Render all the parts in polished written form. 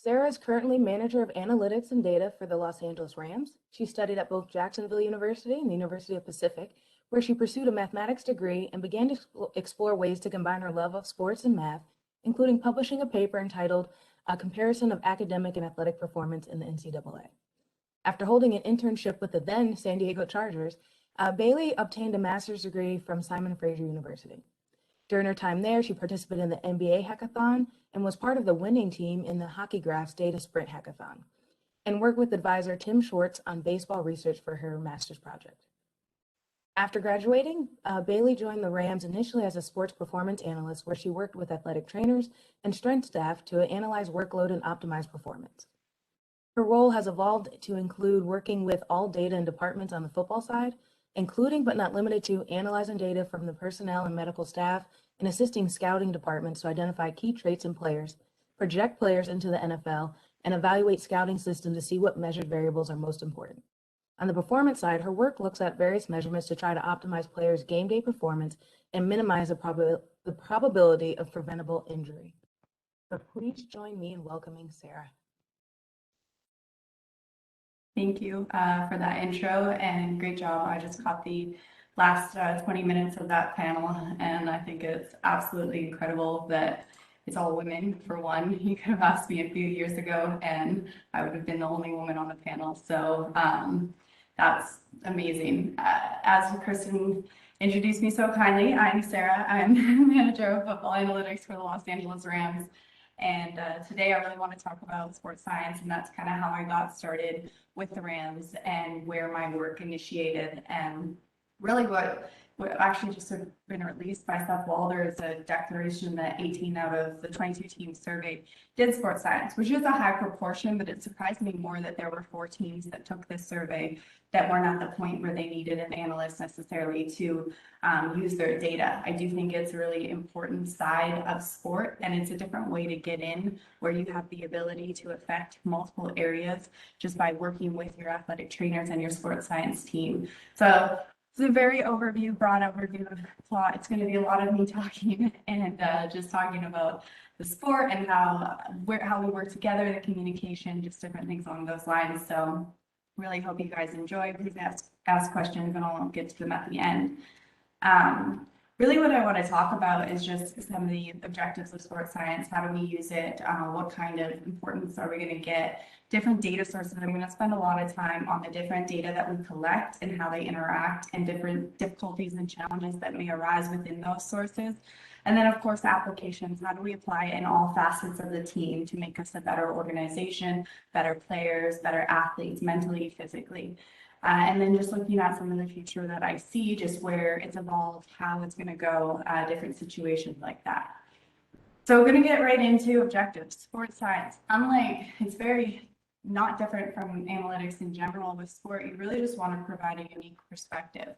Sarah is currently manager of analytics and data for the Los Angeles Rams. She studied at both Jacksonville University and the University of Pacific, where she pursued a mathematics degree and began to explore ways to combine her love of sports and math, including publishing a paper entitled A Comparison of Academic and Athletic Performance in the NCAA. After holding an internship with the then San Diego Chargers, Bailey obtained a master's degree from Simon Fraser University. During her time there, she participated in the NBA hackathon and was part of the winning team in the Hockey Graphs Data Sprint hackathon, and worked with advisor Tim Schwartz on baseball research for her master's project. After graduating, Bailey joined the Rams initially as a sports performance analyst, where she worked with athletic trainers and strength staff to analyze workload and optimize performance. Her role has evolved to include working with all data and departments on the football side, including but not limited to analyzing data from the personnel and medical staff and assisting scouting departments to identify key traits in players, project players into the NFL, and evaluate scouting systems to see what measured variables are most important. On the performance side, her work looks at various measurements to try to optimize players' game day performance and minimize the probability of preventable injury. So please join me in welcoming Sarah. Thank you for that intro, and great job. I just caught the last 20 minutes of that panel, and I think it's absolutely incredible that it's all women, for one. You could have asked me a few years ago, and I would have been the only woman on the panel. So that's amazing. As Kristen introduced me so kindly, I'm Sarah. I'm manager of football analytics for the Los Angeles Rams. And today I really want to talk about sports science, and that's kind of how I got started with the Rams and where my work initiated. And really what actually just have been released by Seth Walder is a declaration that 18 out of the 22 teams surveyed did sports science, which is a high proportion, but it surprised me more that there were 4 teams that took this survey that weren't at the point where they needed an analyst necessarily to use their data. I do think it's a really important side of sport, and it's a different way to get in where you have the ability to affect multiple areas just by working with your athletic trainers and your sports science team. So it's a very broad overview of the plot. It's going to be a lot of me talking and just talking about the sport and how we work together, the communication, just different things along those lines. So really hope you guys enjoy. Please ask questions, and I'll get to them at the end. Really what I want to talk about is just some of the objectives of sports science. How do we use it? What kind of importance are we going to get? Different data sources. I'm going to spend a lot of time on the different data that we collect and how they interact, and different difficulties and challenges that may arise within those sources. And then, of course, applications. How do we apply it in all facets of the team to make us a better organization, better players, better athletes, mentally, physically? And then just looking at some of the future that I see, just where it's evolved, how it's going to go, different situations like that. So we're going to get right into objectives. Sports science, it's very not different from analytics in general. With sport, you really just want to provide a unique perspective.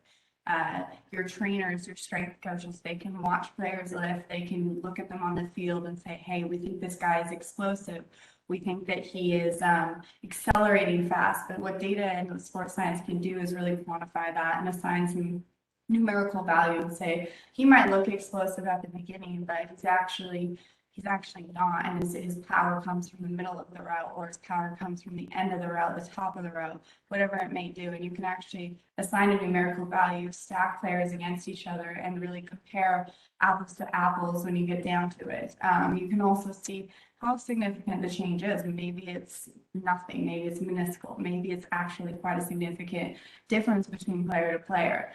Your trainers, your strength coaches, they can watch players lift, they can look at them on the field and say, hey, we think this guy is explosive. We think that he is accelerating fast. But what data and sports science can do is really quantify that and assign some numerical value and say, he might look explosive at the beginning, but he's actually not, and his power comes from the middle of the route, or his power comes from the end of the route, the top of the route, whatever it may do. And you can actually assign a numerical value, stack players against each other, and really compare apples to apples when you get down to it. You can also see how significant the change is. Maybe it's nothing, maybe it's minuscule, maybe it's actually quite a significant difference between player to player.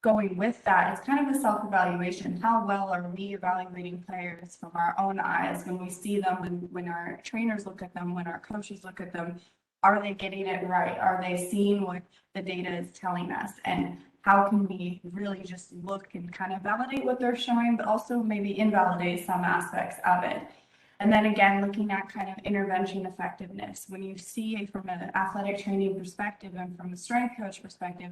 Going with that, it's kind of a self-evaluation. How well are we evaluating players from our own eyes when we see them, when our trainers look at them, when our coaches look at them? Are they getting it right? Are they seeing what the data is telling us? And how can we really just look and kind of validate what they're showing, but also maybe invalidate some aspects of it? And then again, looking at kind of intervention effectiveness. When you see from an athletic training perspective and from a strength coach perspective,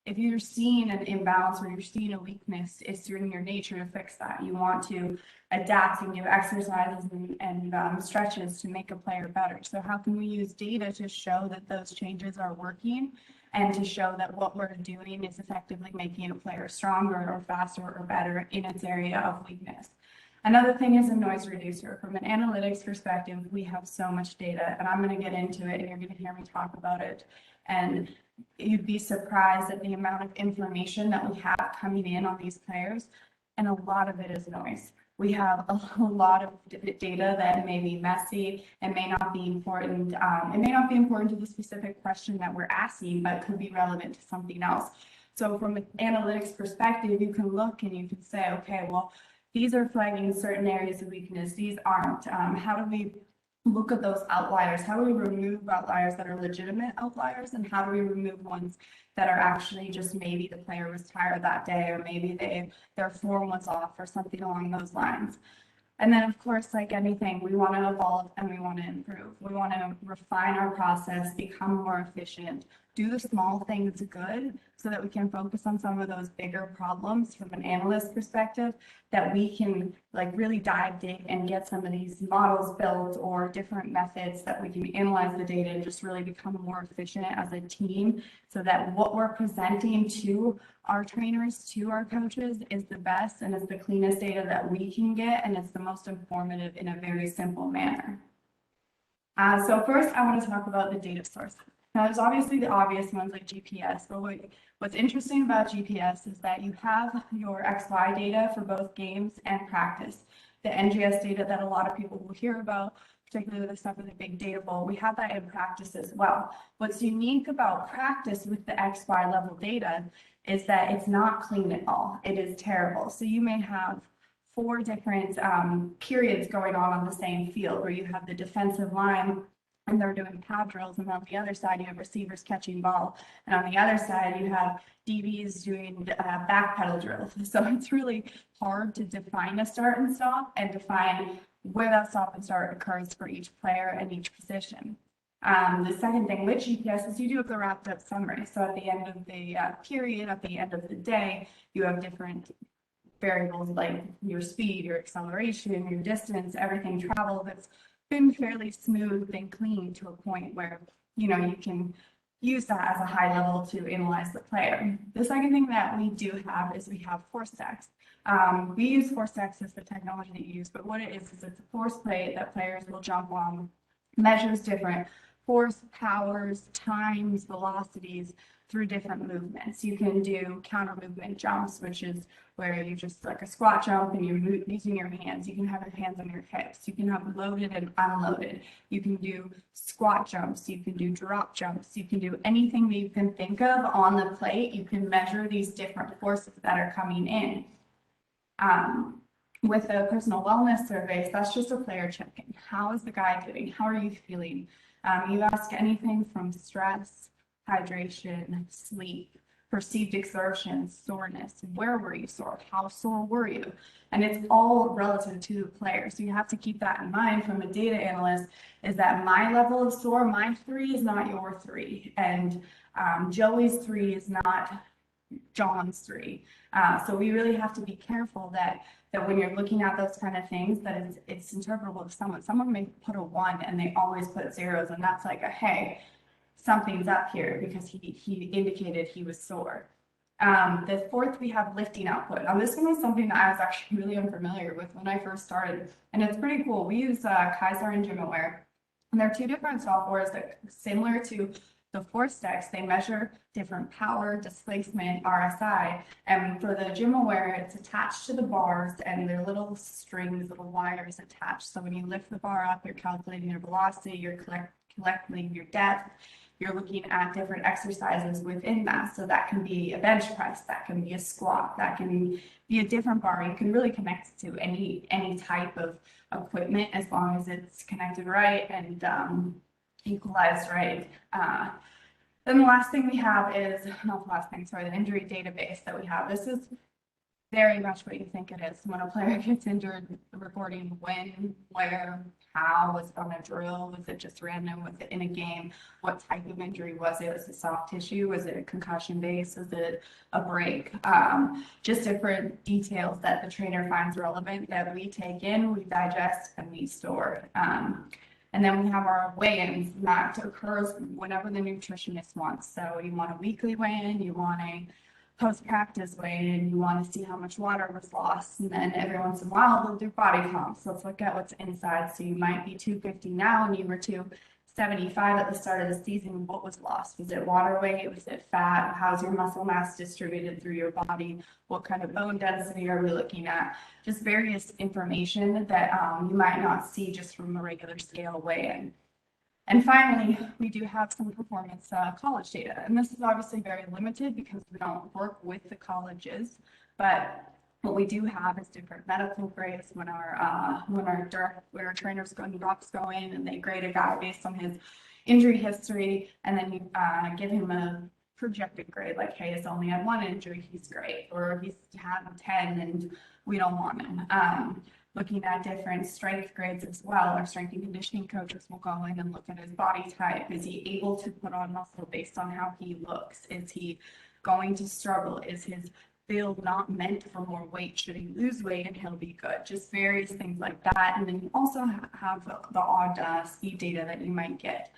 if you're seeing an imbalance or you're seeing a weakness, it's in your nature to fix that. You want to adapt and give exercises and stretches to make a player better. So how can we use data to show that those changes are working, and to show that what we're doing is effectively making a player stronger or faster or better in its area of weakness? Another thing is a noise reducer. From an analytics perspective, we have so much data, and I'm going to get into it, and you're going to hear me talk about it. And you'd be surprised at the amount of information that we have coming in on these players, and a lot of it is noise. We have a lot of data that may be messy and may not be important. It may not be important to the specific question that we're asking, but could be relevant to something else. So from an analytics perspective, you can look and you can say, okay, well, these are flagging certain areas of weakness. These aren't. How do we look at those outliers? How do we remove outliers that are legitimate outliers? And how do we remove ones that are actually just maybe the player was tired that day, or maybe their form was off or something along those lines? And then, of course, like anything, we want to evolve and we want to improve. We want to refine our process, become more efficient, do the small things good so that we can focus on some of those bigger problems from an analyst perspective, that we can like really dive deep and get some of these models built or different methods that we can analyze the data and just really become more efficient as a team, so that what we're presenting to our trainers, to our coaches, is the best and is the cleanest data that we can get, and it's the most informative in a very simple manner. So first, I want to talk about the data source. Now, there's obviously the obvious ones like GPS, but what's interesting about GPS is that you have your XY data for both games and practice. The NGS data that a lot of people will hear about, particularly the stuff with the big data bowl, we have that in practice as well. What's unique about practice with the XY level data is that it's not clean at all. It is terrible. So you may have 4 different periods going on the same field, where you have the defensive line and they're doing pad drills, and on the other side you have receivers catching ball, and on the other side you have DBs doing back pedal drills. So it's really hard to define a start and stop and define where that stop and start occurs for each player and each position. The second thing with GPS is you do have the wrapped up summary. So at the end of the period, at the end of the day, you have different variables like your speed, your acceleration, your distance, everything travel that's been fairly smooth and clean to a point where, you know, you can use that as a high level to analyze the player. The second thing that we do have is we have force stacks. We use force stacks as the technology that you use, but what it is it's a force plate that players will jump on, measures different force, powers, times, velocities through different movements. You can do counter movement jumps, which is where you just like a squat jump and you're using your hands. You can have your hands on your hips. You can have loaded and unloaded. You can do squat jumps. You can do drop jumps. You can do anything that you can think of on the plate. You can measure these different forces that are coming in. With the personal wellness surveys, that's just a player check-in. How is the guy doing? How are you feeling? You ask anything from stress, hydration, sleep, perceived exertion, soreness. Where were you sore? How sore were you? And it's all relative to the player. So you have to keep that in mind from a data analyst, is that my level of sore, my 3 is not your 3. And Joey's 3 is not John's 3. So we really have to be careful that when you're looking at those kind of things, that it's interpretable to someone. Someone may put a 1 and they always put zeros, and that's like a, hey, something's up here because he indicated he was sore. The fourth, we have lifting output. Now, this one was something that I was actually really unfamiliar with when I first started, and it's pretty cool. We use Kaiser and GymAware, and they're 2 different softwares that, similar to the force stacks, they measure different power, displacement, RSI, and for the GymAware, it's attached to the bars, and they're little strings, little wires attached. So when you lift the bar up, you're calculating your velocity, you're collecting your depth. You're looking at different exercises within that. So that can be a bench press, that can be a squat, that can be a different bar. You can really connect to any type of equipment as long as it's connected right and equalized right. Then the last thing we have is, not the last thing, sorry, the injury database that we have. This is very much what you think it is. When a player gets injured, recording when, where, how, was it on a drill, was it just random, was it in a game, what type of injury was it? Was it soft tissue, was it a concussion base, was it a break? Just different details that the trainer finds relevant that we take in, we digest, and we store. And then we have our weigh-ins, and that occurs whenever the nutritionist wants. So you want a weekly weigh-in, you want a post-practice weigh, and you want to see how much water was lost. And then every once in a while, they'll do body comps. Let's look at what's inside. So you might be 250 now, and you were 275 at the start of the season. What was lost? Was it water weight? Was it fat? How's your muscle mass distributed through your body? What kind of bone density are we looking at? Just various information that you might not see just from a regular scale weigh-in. And finally, we do have some performance college data. And this is obviously very limited because we don't work with the colleges, but what we do have is different medical grades when our trainers and docs go in and they grade a guy based on his injury history, and then you give him a projected grade like, hey, he's only had one injury, he's great, or he's had 10 and we don't want him. Looking at different strength grades as well. Our strength and conditioning coaches will go in and look at his body type. Is he able to put on muscle based on how he looks? Is he going to struggle? Is his build not meant for more weight? Should he lose weight and he'll be good? Just various things like that. And then you also have the odd speed data that you might get.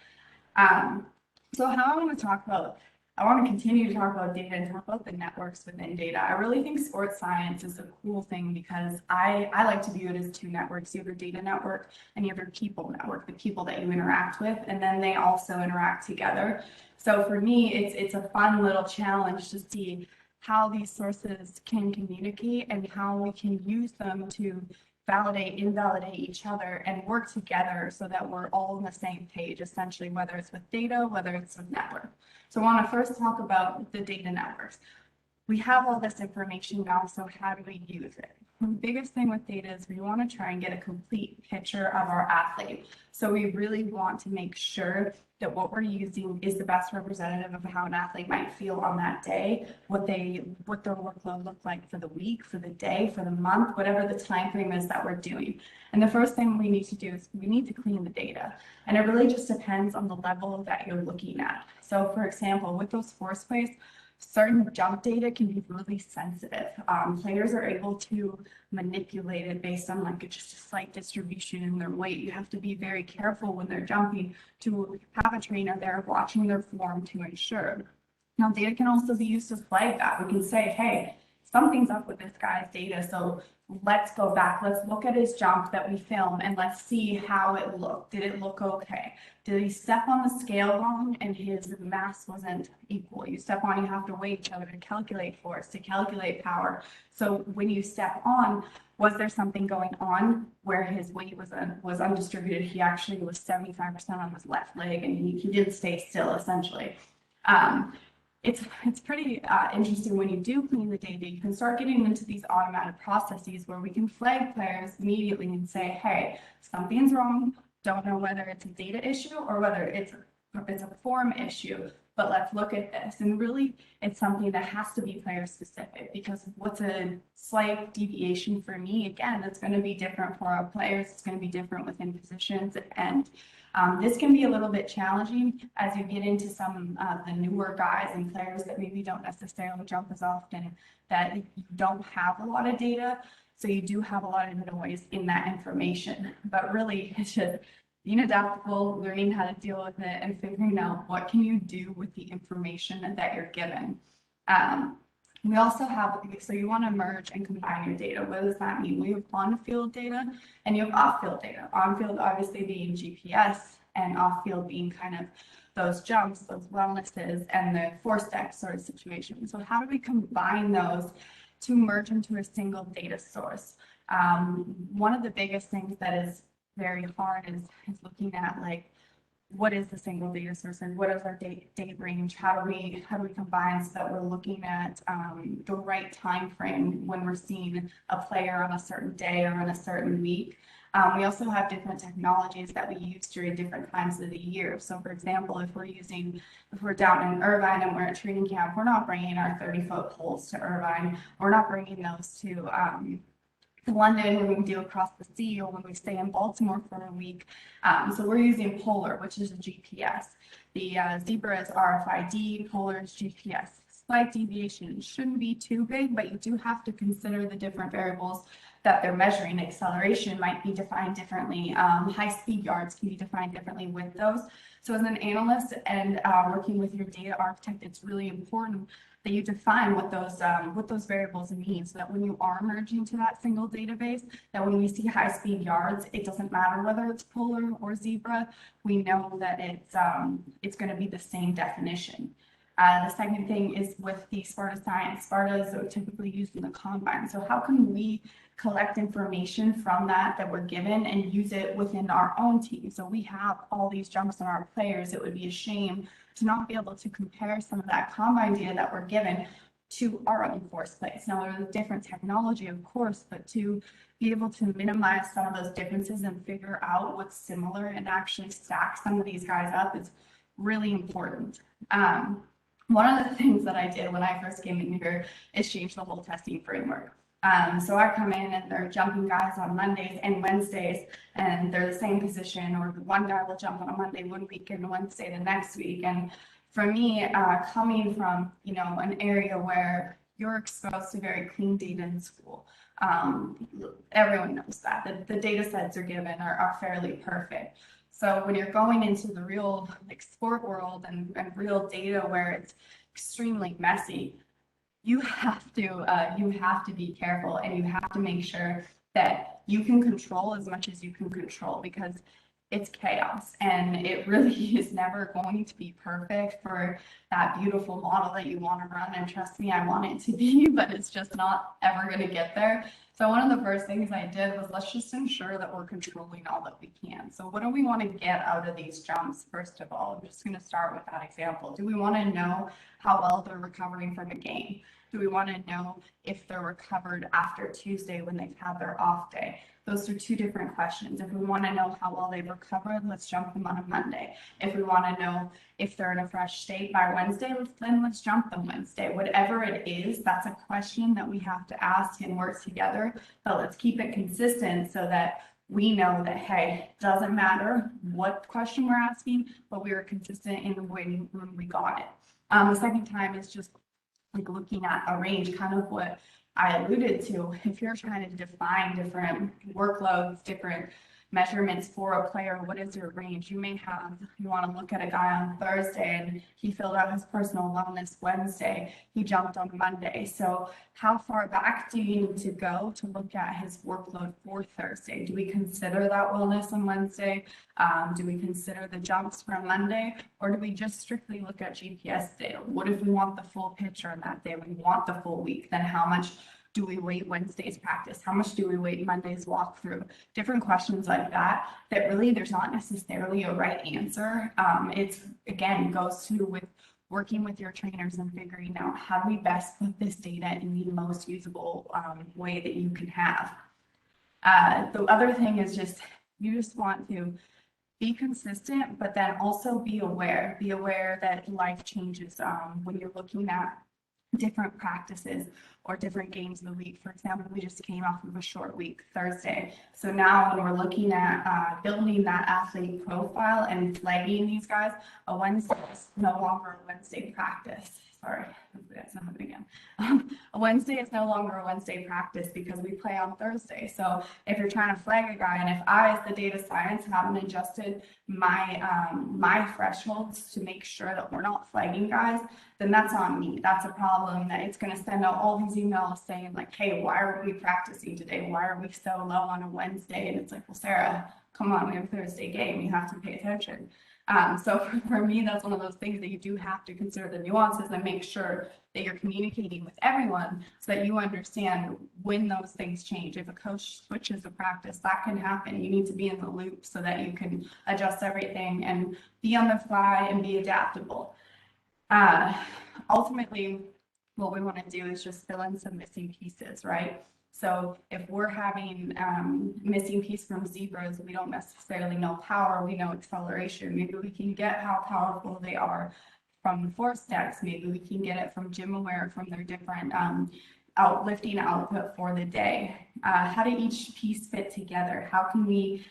So how I want to continue to talk about data and talk about the networks within data. I really think sports science is a cool thing because I like to view it as two networks. You have your data network and you have your people network, the people that you interact with, and then they also interact together. So for me, it's a fun little challenge to see how these sources can communicate and how we can use them to validate, invalidate each other and work together so that we're all on the same page, essentially, whether it's with data, whether it's with network. So I want to first talk about the data networks. We have all this information now, so how do we use it? The biggest thing with data is we want to try and get a complete picture of our athlete. So we really want to make sure that what we're using is the best representative of how an athlete might feel on that day, what their workload looked like for the week, for the day, for the month, whatever the time frame is that we're doing. And the first thing we need to do is we need to clean the data. And it really just depends on the level that you're looking at. So for example, with those force plays, certain jump data can be really sensitive. Players are able to manipulate it based on just a slight distribution in their weight. You have to be very careful when they're jumping to have a trainer there watching their form to ensure. Now, data can also be used to flag that. We can say, hey, something's up with this guy's data, so let's go back. Let's look at his jump that we film and let's see how it looked. Did it look okay? Did he step on the scale wrong and his mass wasn't equal? You step on, you have to weigh each other to calculate force, to calculate power. So when you step on, was there something going on where his weight was undistributed? He actually was 75% on his left leg and he didn't stay still, essentially. It's pretty interesting when you do clean the data. You can start getting into these automatic processes where we can flag players immediately and say, hey, something's wrong. Don't know whether it's a data issue or whether it's a form issue, but let's look at this. And really, it's something that has to be player specific, because what's a slight deviation for me, again, it's going to be different for our players. It's going to be different within positions. And this can be a little bit challenging as you get into some of the newer guys and players that maybe don't necessarily jump as often, that you don't have a lot of data. So you do have a lot of noise in that information, but really it's just being adaptable, learning how to deal with it, and figuring out what can you do with the information that you're given. We also have, so you want to merge and combine your data. What does that mean? We have on-field data and you have off-field data. On-field obviously being GPS and off-field being kind of those jumps, those wellnesses, and the force deck sort of situation. So how do we combine those to merge into a single data source? One of the biggest things that is very hard is looking at what is the single data source and what is our date range? How do we combine so that we're looking at the right time frame when we're seeing a player on a certain day or in a certain week? We also have different technologies that we use during different times of the year. So for example, if we're down in Irvine and we're at training camp, we're not bringing our 30-foot poles to Irvine. We're not bringing those to London when we do across the sea, or when we stay in Baltimore for a week. So we're using Polar, which is a GPS. The Zebra is RFID, Polar is GPS. Slight deviation shouldn't be too big, but you do have to consider the different variables that they're measuring. Acceleration might be defined differently. High speed yards can be defined differently with those. So as an analyst and working with your data architect, it's really important that you define what those variables mean, so that when you are merging to that single database, that when we see high-speed yards, it doesn't matter whether it's polar or zebra. We know that it's going to be the same definition. The second thing is with the Sparta Science. Sparta is typically used in the combine. So how can we collect information from that we're given and use it within our own team? So we have all these jumps on our players. It would be a shame to not be able to compare some of that combine data that we're given to our own force plays. Now, there's a different technology, of course, but to be able to minimize some of those differences and figure out what's similar and actually stack some of these guys up is really important. One of the things that I did when I first came in here is change the whole testing framework. So I come in and they're jumping guys on Mondays and Wednesdays, and they're the same position, or one guy will jump on a Monday one week and Wednesday the next week. And for me, coming from, an area where you're exposed to very clean data in school, everyone knows that the data sets are given are fairly perfect. So when you're going into the real sport world and real data where it's extremely messy, you have to be careful, and you have to make sure that you can control as much as you can control, because it's chaos and it really is never going to be perfect for that beautiful model that you want to run. And trust me, I want it to be, but it's just not ever going to get there. So one of the first things I did was, let's just ensure that we're controlling all that we can. So what do we want to get out of these jumps? First of all, I'm just going to start with that example. Do we want to know how well they're recovering from a game? Do we want to know if they're recovered after Tuesday when they've had their off day? Those are two different questions. If we want to know how well they've recovered, let's jump them on a Monday. If we want to know if they're in a fresh state by Wednesday, let's jump them Wednesday. Whatever it is, that's a question that we have to ask and work together. But let's keep it consistent so that we know that, hey, it doesn't matter what question we're asking, but we were consistent in the way when we got it. The second time is just looking at a range, kind of what I alluded to. If you're trying to define different workloads, different measurements for a player, what is your range? You want to look at a guy on Thursday and he filled out his personal wellness Wednesday, he jumped on Monday. So how far back do you need to go to look at his workload for Thursday? Do we consider that wellness on Wednesday? Do we consider the jumps from Monday? Or do we just strictly look at GPS data? What if we want the full picture on that day? We want the full week. Then how much do we weight Wednesday's practice? How much do we weight Monday's walkthrough? Different questions like that really there's not necessarily a right answer. It's, again, goes to with working with your trainers and figuring out how do we best put this data in the most usable way that you can have. The other thing is you just want to be consistent, but then also be aware that life changes when you're looking at different practices or different games of the week. For example, we just came off of a short week Thursday. So now when we're looking at building that athlete profile and flagging these guys, a Wednesday is no longer a Wednesday practice. Sorry, that's not happening again. A Wednesday is no longer a Wednesday practice because we play on Thursday. So if you're trying to flag a guy, and if I, as the data science, haven't adjusted my thresholds to make sure that we're not flagging guys, then that's on me. That's a problem that it's going to send out all these emails saying like, hey, why are we practicing today? Why are we so low on a Wednesday? And it's like, well, Sarah, come on, we have a Thursday game. You have to pay attention. So for me, that's one of those things that you do have to consider the nuances and make sure that you're communicating with everyone so that you understand when those things change. If a coach switches a practice, that can happen. You need to be in the loop so that you can adjust everything and be on the fly and be adaptable. Ultimately, what we want to do is just fill in some missing pieces, right? So if we're having missing piece from zebras, we don't necessarily know power, we know acceleration. Maybe we can get how powerful they are from the force decks. Maybe we can get it from gym aware, from their different lifting output for the day. How do each piece fit together? How can we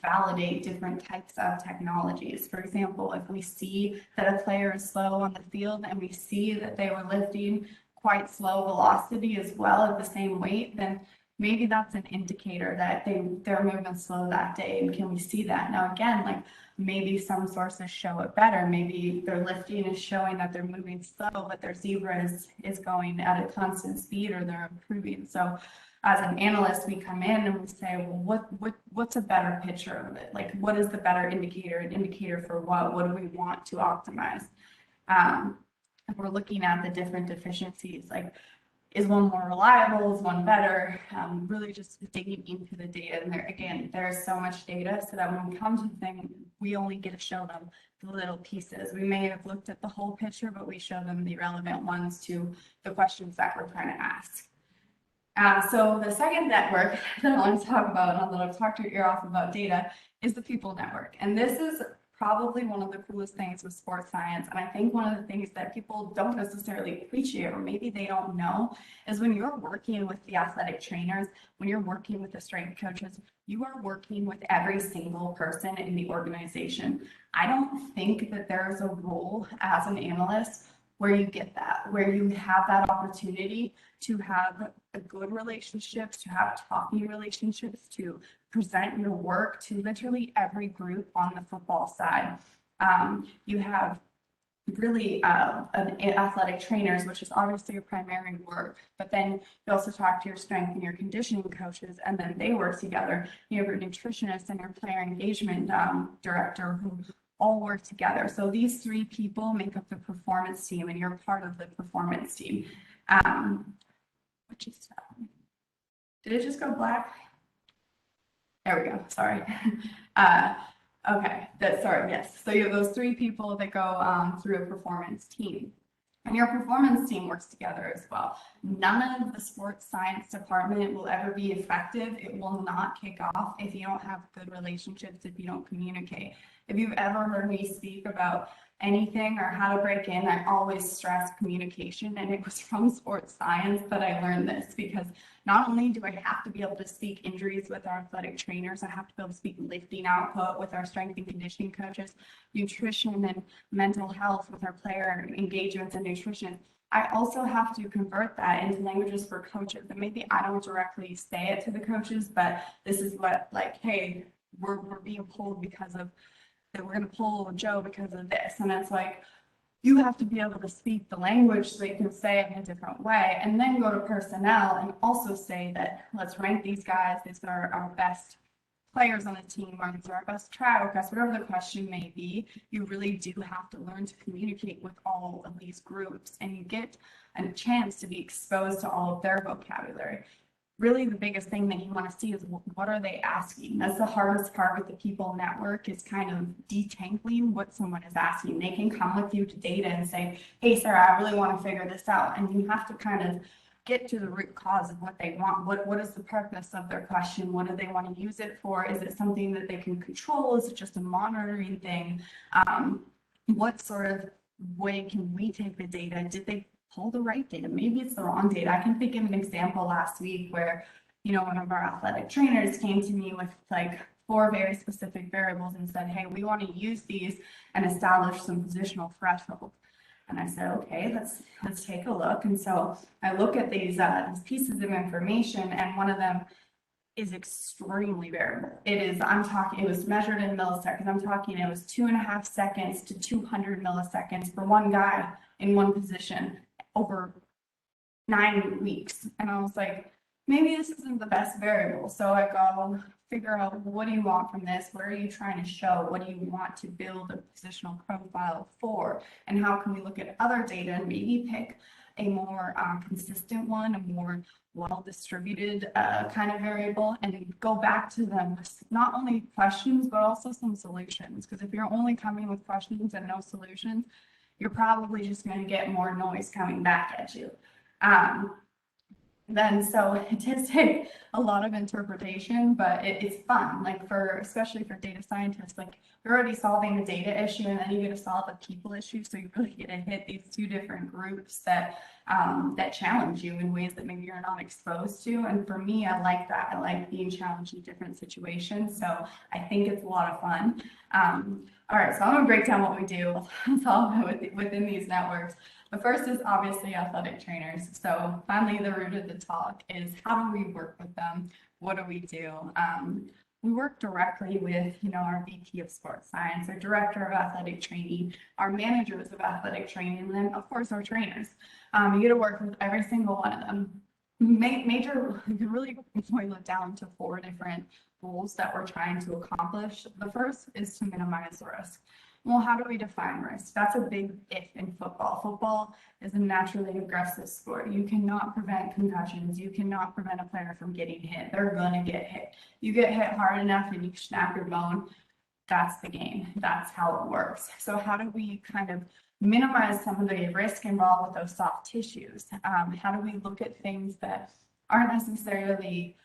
validate different types of technologies? For example, if we see that a player is slow on the field and we see that they were lifting quite slow velocity as well at the same weight, then maybe that's an indicator that they're moving slow that day. And can we see that? Now, again, like maybe some sources show it better. Maybe their lifting is showing that they're moving slow, but their zebra is going at a constant speed, or they're improving. So as an analyst, we come in and we say, well, what's a better picture of it? Like, what is the better indicator? An indicator for what? What do we want to optimize? If we're looking at the different deficiencies, like, is one more reliable? Is one better? Really just digging into the data. And there's so much data, so that when we come to the thing, we only get to show them the little pieces. We may have looked at the whole picture, but we show them the relevant ones to the questions that we're trying to ask. So the second network that I want to talk about, and I'll talk to your ear off about data, is the people network. And this is probably one of the coolest things with sports science. And I think one of the things that people don't necessarily appreciate, or maybe they don't know, is when you're working with the athletic trainers, when you're working with the strength coaches, you are working with every single person in the organization. I don't think that there's a role as an analyst where you get that, where you have that opportunity to have a good relationships, to have talking relationships, to present your work to literally every group on the football side. You have really athletic trainers, which is obviously your primary work, but then you also talk to your strength and your conditioning coaches, and then they work together. You have your nutritionist and your player engagement director, who all work together. So these three people make up the performance team, and you're part of the performance team. Did it just go black? There we go. Sorry. Okay. Sorry. Yes. So you have those three people that go through a performance team. And your performance team works together as well. None of the sports science department will ever be effective. It will not kick off if you don't have good relationships, if you don't communicate. If you've ever heard me speak about anything or how to break in, I always stress communication. And it was from sports science that I learned this, because not only do I have to be able to speak injuries with our athletic trainers, I have to be able to speak lifting output with our strength and conditioning coaches, nutrition and mental health with our player engagements and nutrition. I also have to convert that into languages for coaches. And maybe I don't directly say it to the coaches, but this is what, like, hey, we're being pulled because of that, we're going to pull Joe because of this. And it's like, you have to be able to speak the language so you can say it in a different way, and then go to personnel and also say that let's rank these guys. These are our best players on the team, or these are our best trial guys, whatever the question may be. You really do have to learn to communicate with all of these groups, and you get a chance to be exposed to all of their vocabulary. Really, the biggest thing that you want to see is what are they asking? That's the hardest part with the people network, is kind of detangling what someone is asking. They can come with you to data and say, hey, Sarah, I really want to figure this out. And you have to kind of get to the root cause of what they want. What is the purpose of their question? What do they want to use it for? Is it something that they can control? Is it just a monitoring thing? What sort of way can we take the data? Did they pull the right data? Maybe it's the wrong data. I can think of an example last week where, one of our athletic trainers came to me with like 4 very specific variables and said, hey, we want to use these and establish some positional thresholds. And I said, okay, let's take a look. And so I look at these pieces of information, and one of them is extremely variable. It was measured in milliseconds. I'm talking, it was 2.5 seconds to 200 milliseconds for one guy in one position over 9 weeks. And I was like, maybe this isn't the best variable. So I go figure out, what do you want from this? What are you trying to show? What do you want to build a positional profile for? And how can we look at other data and maybe pick a more consistent one, a more well-distributed kind of variable, and go back to them with not only questions, but also some solutions. Because if you're only coming with questions and no solutions, you're probably just going to get more noise coming back at you. So it does take a lot of interpretation, but it's fun, like especially for data scientists. Like, you're already solving the data issue, and then you get to solve a people issue. So you really get to hit these 2 different groups that that challenge you in ways that maybe you're not exposed to. And for me, I like that. I like being challenged in different situations. So I think it's a lot of fun. All right, so I'm gonna break down what we do within these networks. The first is obviously athletic trainers. So finally, the root of the talk is how do we work with them? What do we do? We work directly with, our VP of sports science, our director of athletic training, our managers of athletic training, and then of course our trainers. You get to work with every single one of them. You can really boil it down to 4 different goals that we're trying to accomplish. The first is to minimize risk. Well, how do we define risk? That's a big if in football. Football is a naturally aggressive sport. You cannot prevent concussions. You cannot prevent a player from getting hit. They're going to get hit. You get hit hard enough and you snap your bone, that's the game. That's how it works. So how do we kind of minimize some of the risk involved with those soft tissues? How do we look at things that aren't necessarily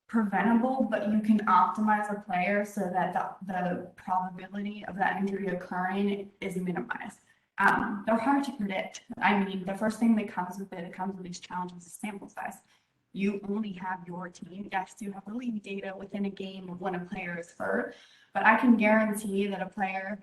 preventable, but you can optimize a player so that the probability of that injury occurring is minimized? They're hard to predict. I mean, the first thing that comes with these challenges is sample size. You only have your team. Yes, you have the league data within a game of when a player is hurt, but I can guarantee that a player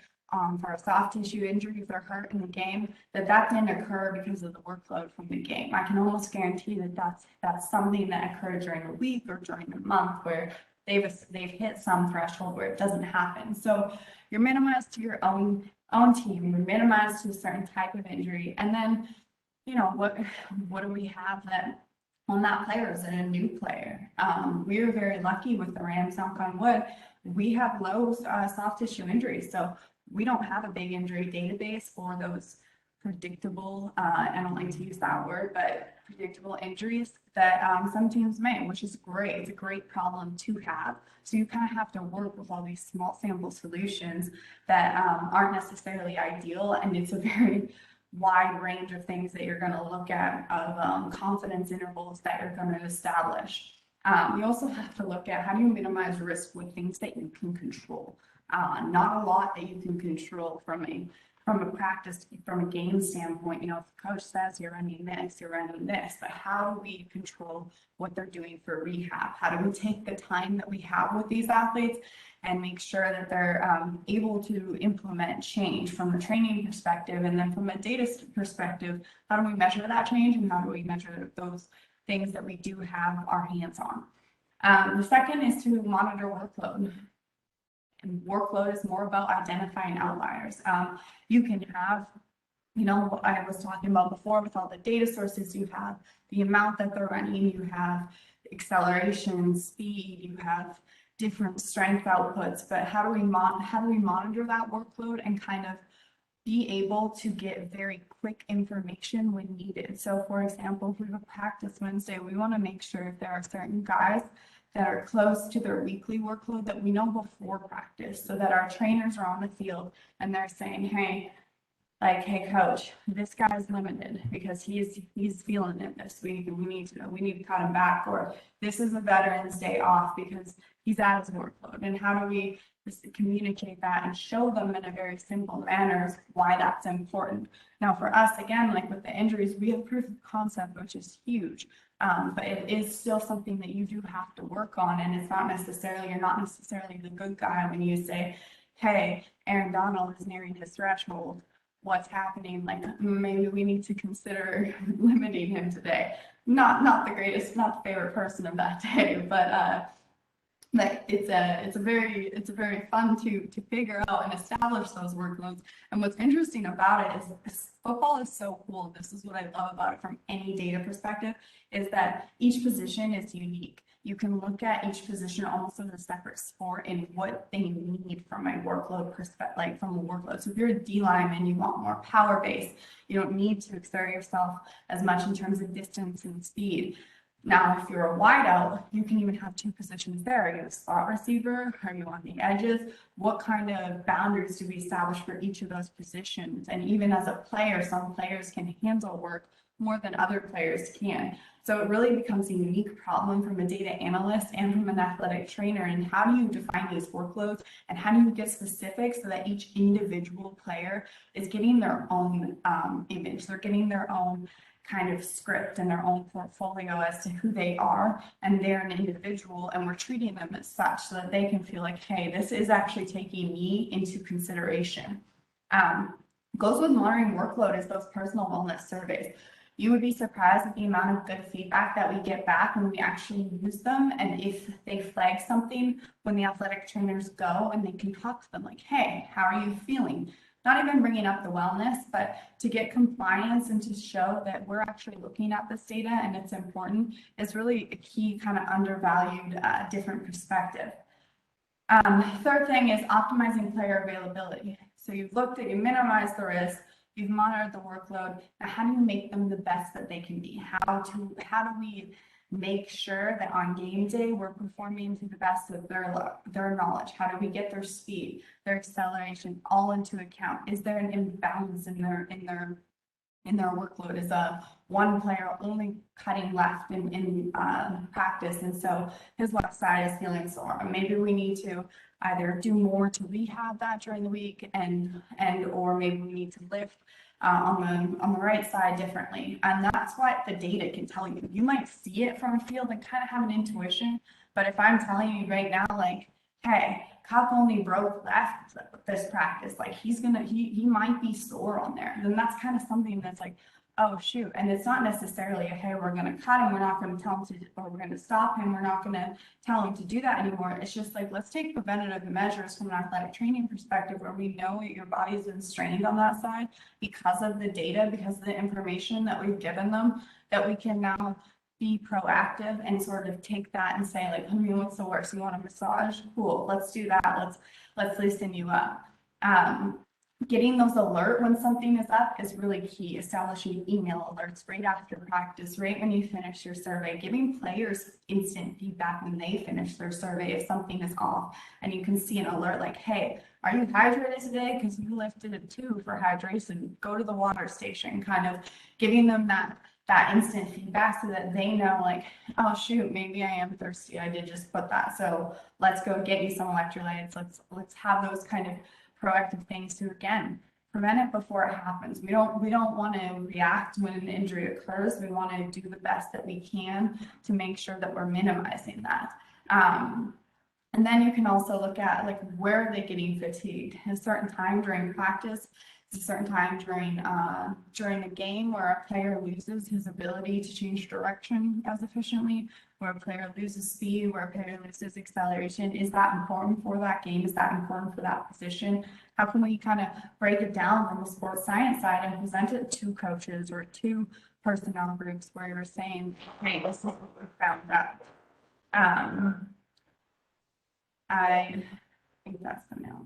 for a soft tissue injury, if they're hurt in the game, that didn't occur because of the workload from the game. I can almost guarantee that that's something that occurred during the week or during the month where they've hit some threshold where it doesn't happen. So you're minimized to your own team. You're minimized to a certain type of injury, and then what do we have that on that player is a new player? We are very lucky with the Rams, knock on wood. We have low soft tissue injuries, so we don't have a big injury database for those predictable, I don't like to use that word, but predictable injuries that some teams may, which is great. It's a great problem to have. So you kind of have to work with all these small sample solutions that aren't necessarily ideal, and it's a very wide range of things that you're going to look at of confidence intervals that you're going to establish. You also have to look at how do you minimize risk with things that you can control. Not a lot that you can control from a practice, from a game standpoint. If the coach says you're running this, but how do we control what they're doing for rehab? How do we take the time that we have with these athletes and make sure that they're able to implement change from a training perspective, and then from a data perspective, how do we measure that change and how do we measure those things that we do have our hands on? The second is to monitor workload. And workload is more about identifying outliers. You can have, what I was talking about before with all the data sources you have, the amount that they're running, you have acceleration, speed, you have different strength outputs, but how do we monitor that workload and kind of be able to get very quick information when needed? So for example, if we have a practice Wednesday, we want to make sure if there are certain guys that are close to their weekly workload that we know before practice, so that our trainers are on the field and they're saying, hey coach, this guy's limited because he's feeling it this week and we need to cut him back, or this is a Veterans Day off because he's at his workload. And how do we just communicate that and show them in a very simple manner why that's important? Now for us, again, like with the injuries, we have proof of concept, which is huge. But it is still something that you do have to work on, and it's not necessarily, you're not necessarily the good guy when you say, hey, Aaron Donald is nearing his threshold. What's happening? Like maybe we need to consider limiting him today. Not the greatest, not the favorite person of that day, but it's very fun to figure out and establish those workloads. And what's interesting about it is football is so cool. This is what I love about it from any data perspective, is that each position is unique. You can look at each position almost as a separate sport and what they need from a workload perspective, like from a workload. So if you're a D lineman, you want more power base. You don't need to exert yourself as much in terms of distance and speed. Now, if you're a wideout, you can even have 2 positions there. Are you a spot receiver? Are you on the edges? What kind of boundaries do we establish for each of those positions? And even as a player, some players can handle work more than other players can. So it really becomes a unique problem from a data analyst and from an athletic trainer. And how do you define these workloads and how do you get specific so that each individual player is getting their own image? They're getting their own kind of script and their own portfolio as to who they are, and they're an individual, and we're treating them as such so that they can feel like, hey, this is actually taking me into consideration. Goes with monitoring workload is those personal wellness surveys. You would be surprised at the amount of good feedback that we get back when we actually use them, and if they flag something when the athletic trainers go and they can talk to them like, hey, how are you feeling? Not even bringing up the wellness, but to get compliance and to show that we're actually looking at this data and it's important is really a key kind of undervalued different perspective. Third thing is optimizing player availability. So you minimize the risk, you've monitored the workload. Now, how do you make them the best that they can be? How do we make sure that on game day we're performing to the best of their knowledge? How do we get their speed, their acceleration all into account? Is there an imbalance in their workload? Is one player only cutting left in practice, and so his left side is feeling sore? Maybe we need to either do more to rehab that during the week, or maybe we need to lift on the right side differently. And that's what the data can tell you. You might see it from a field and kind of have an intuition, but if I'm telling you right now, like, hey, Cup only broke left this practice, like he might be sore on there, then that's kind of something that's like, oh shoot. And it's not necessarily, hey, we're going to cut him, we're not going to tell him to, or we're going to stop him, we're not going to tell him to do that anymore. It's just like, let's take preventative measures from an athletic training perspective where we know your body's been strained on that side because of the data, because of the information that we've given them, that we can now be proactive and sort of take that and say, like, what's the worst? You want a massage? Cool, let's do that. Let's loosen you up. Getting those alert when something is up is really key. Establishing email alerts right after practice, right when you finish your survey, giving players instant feedback when they finish their survey if something is off, and you can see an alert like, hey, are you hydrated today? Because you lifted a 2 for hydration. Go to the water station. Kind of giving them that instant feedback so that they know, like, oh shoot, maybe I am thirsty. I did just put that. So let's go get you some electrolytes. Let's have those kind of proactive things to, again, prevent it before it happens. We don't want to react when an injury occurs. We want to do the best that we can to make sure that we're minimizing that. And then you can also look at, like, where are they getting fatigued? At a certain time during practice, a certain time during a game where a player loses his ability to change direction as efficiently, where a player loses speed, where a player loses acceleration. Is that important for that game? Is that important for that position? How can we kind of break it down from the sports science side and present it to coaches or to personnel groups where you're saying, hey, this is what we found out. I think that's the nail.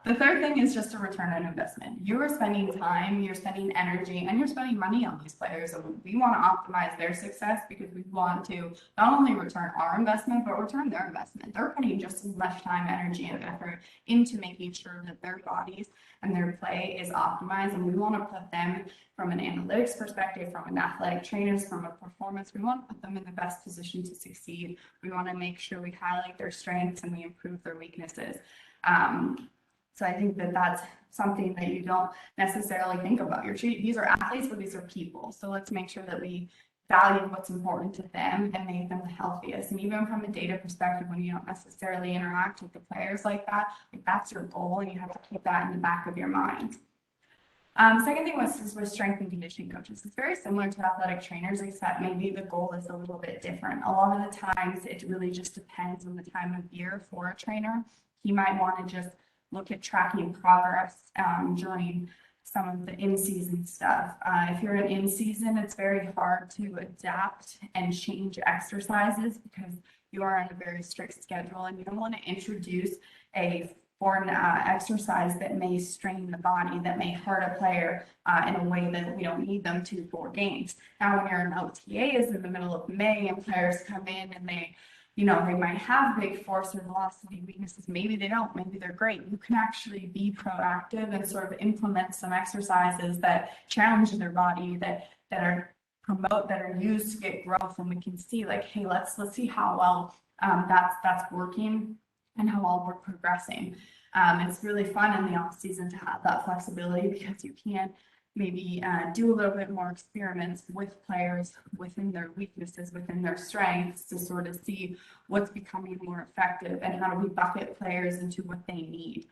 The third thing is just a return on investment. You are spending time, you're spending energy, and you're spending money on these players. And we want to optimize their success because we want to not only return our investment, but return their investment. They're putting just as much time, energy, and effort into making sure that their bodies and their play is optimized. And we want to put them, from an analytics perspective, from an athletic trainers, from a performance, we want to put them in the best position to succeed. We want to make sure we highlight their strengths and we improve their weaknesses. So I think that that's something that you don't necessarily think about. These are athletes, but these are people. So let's make sure that we value what's important to them and make them the healthiest. And even from a data perspective, when you don't necessarily interact with the players like that, like, that's your goal, and you have to keep that in the back of your mind. Second thing was with strength and conditioning coaches. It's very similar to athletic trainers, except maybe the goal is a little bit different. A lot of the times, it really just depends on the time of year for a trainer. He might want to just look at tracking progress during some of the in-season stuff. If you're in season, it's very hard to adapt and change exercises because you are on a very strict schedule, and you don't want to introduce a foreign exercise that may strain the body, that may hurt a player in a way that we don't need them to for games. Now, when you're in OTAs in the middle of May and players come in and they might have big force or velocity weaknesses. Maybe they don't, maybe they're great. You can actually be proactive and sort of implement some exercises that challenge their body, that are used to get growth, and we can see, like, hey, let's see how well that's working and how well we're progressing. It's really fun in the off season to have that flexibility because you can maybe do a little bit more experiments with players within their weaknesses, within their strengths, to sort of see what's becoming more effective and how do we bucket players into what they need.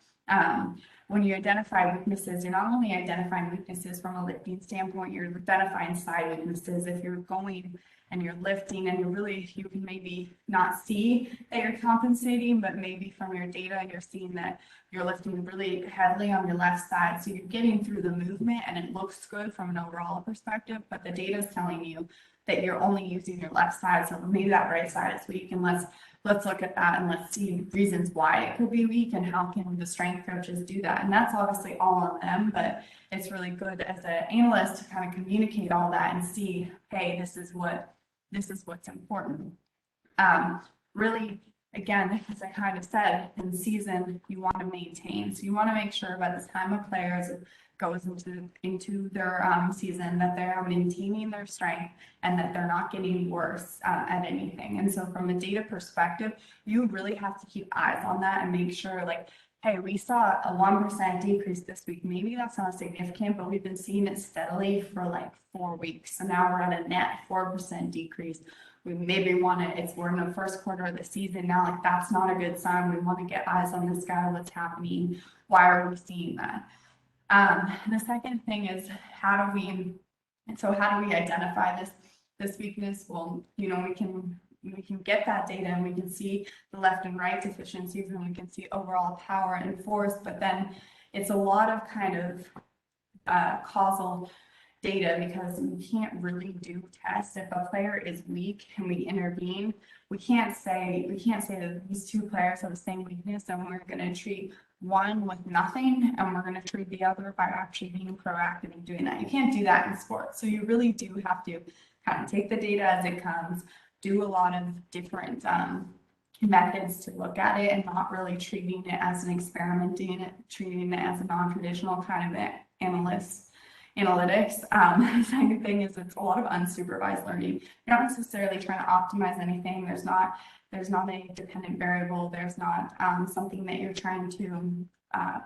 When you identify weaknesses, you're not only identifying weaknesses from a lifting standpoint, you're identifying side weaknesses. If you're going and you're lifting and you can maybe not see that you're compensating, but maybe from your data, you're seeing that you're lifting really heavily on your left side. So you're getting through the movement and it looks good from an overall perspective, but the data is telling you that you're only using your left side. So maybe that right side is weak, and let's look at that and let's see reasons why it could be weak and how can the strength coaches do that. And that's obviously all on them, but it's really good as an analyst to kind of communicate all that and see, hey, this is what's important. Really, again, as I kind of said, in season, you want to maintain. So you want to make sure by the time a player goes into their season that they're maintaining their strength and that they're not getting worse at anything. And so from a data perspective, you really have to keep eyes on that and make sure, like, hey, we saw a 1% decrease this week. Maybe that's not significant, but we've been seeing it steadily for like 4 weeks. So now we're at a net 4% decrease. We maybe want to, we're in the first quarter of the season now, like that's not a good sign. We want to get eyes on this guy, what's happening, why are we seeing that? The second thing is how do we identify this weakness? Well, we can get that data and we can see the left and right deficiencies and we can see overall power and force, but then it's a lot of kind of causal data because we can't really do tests. If a player is weak and we intervene, we can't say that these two players have the same weakness and we're going to treat one with nothing and we're going to treat the other by actually being proactive and doing that. You can't do that in sports. So you really do have to kind of take the data as it comes, do a lot of different methods to look at it and not really treating it as an experiment, treating it as a non-traditional kind of analytics. The second thing is it's a lot of unsupervised learning. You're not necessarily trying to optimize anything. There's not a dependent variable. There's not something that you're trying to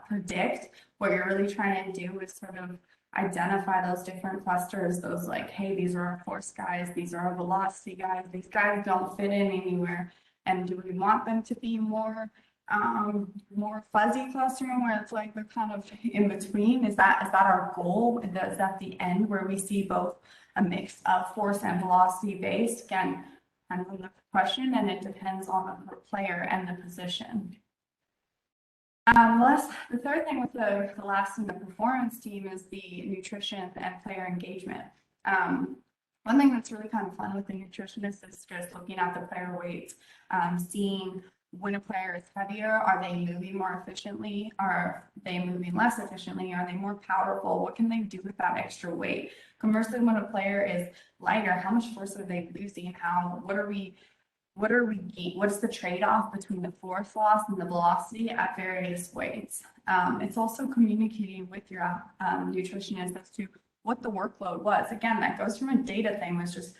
predict. What you're really trying to do is sort of identify those different clusters, those like, hey, these are our force guys, these are our velocity guys, these guys don't fit in anywhere. And do we want them to be more fuzzy clustering where it's like they're kind of in between? Is that our goal? Is that the end where we see both a mix of force and velocity based? Again, kind of the question, and it depends on the player and the position. The third thing with the last in the performance team is the nutrition and player engagement. One thing that's really kind of fun with the nutritionist is just looking at the player weights, seeing when a player is heavier, are they moving more efficiently? Are they moving less efficiently? Are they more powerful? What can they do with that extra weight? Conversely, when a player is lighter, how much force are they losing? What's the trade-off between the force loss and the velocity at various weights? It's also communicating with your nutritionist as to what the workload was. Again, that goes from a data thing, was just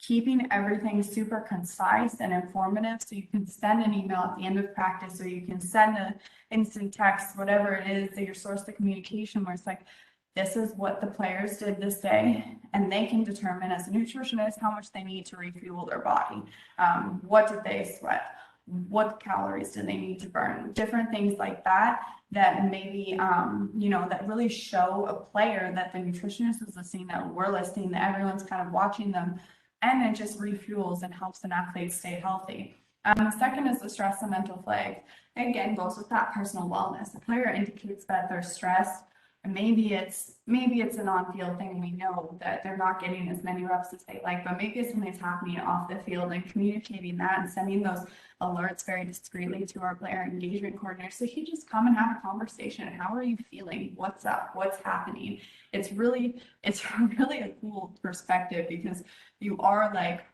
keeping everything super concise and informative so you can send an email at the end of practice, or you can send an instant text, whatever it is, that your source of communication, where it's like, this is what the players did this day, and they can determine as a nutritionist how much they need to refuel their body. What did they sweat? What calories do they need to burn? Different things like that maybe, that really show a player that the nutritionist is listening, that we're listening, that everyone's kind of watching them, and it just refuels and helps an athlete stay healthy. The second is the stress and mental flag. Again, goes with that personal wellness. The player indicates that they're stressed, and maybe it's an on-field thing. We know that they're not getting as many reps as they like, but maybe it's something's happening off the field, and communicating that and sending those alerts very discreetly to our player engagement coordinator. So he just come and have a conversation. How are you feeling? What's up? What's happening? It's really a cool perspective, because you are like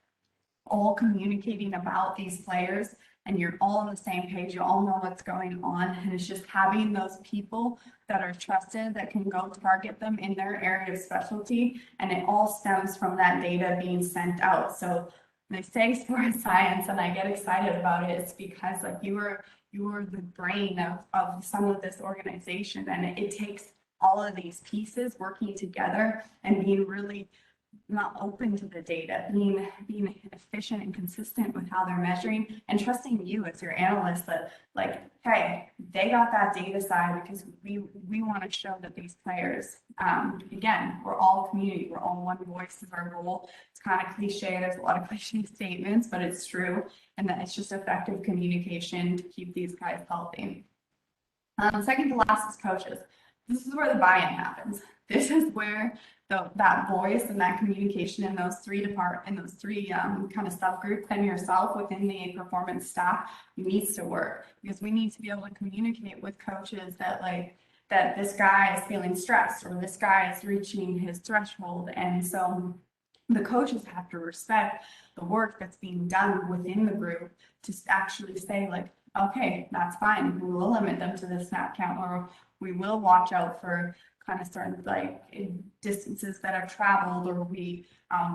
all communicating about these players and you're all on the same page. You all know what's going on, and it's just having those people that are trusted that can go target them in their area of specialty, and it all stems from that data being sent out. So they say sports science, and I get excited about it. It's because like you are the brain of some of this organization, and it takes all of these pieces working together and being really not open to the data, being efficient and consistent with how they're measuring, and trusting you as your analyst that, like, hey, they got that data side because we want to show that these players, again, we're all community, we're all one voice is our goal. It's kind of cliche, there's a lot of cliche statements, but it's true, and that it's just effective communication to keep these guys healthy. Second to last is coaches. This is where the buy-in happens. This is where that voice and that communication in those three kind of subgroups and yourself within the performance staff needs to work, because we need to be able to communicate with coaches that this guy is feeling stressed or this guy is reaching his threshold. And so the coaches have to respect the work that's being done within the group to actually say, like, okay, that's fine. We will limit them to the snap count, or we will watch out for kind of certain distances that are traveled, or we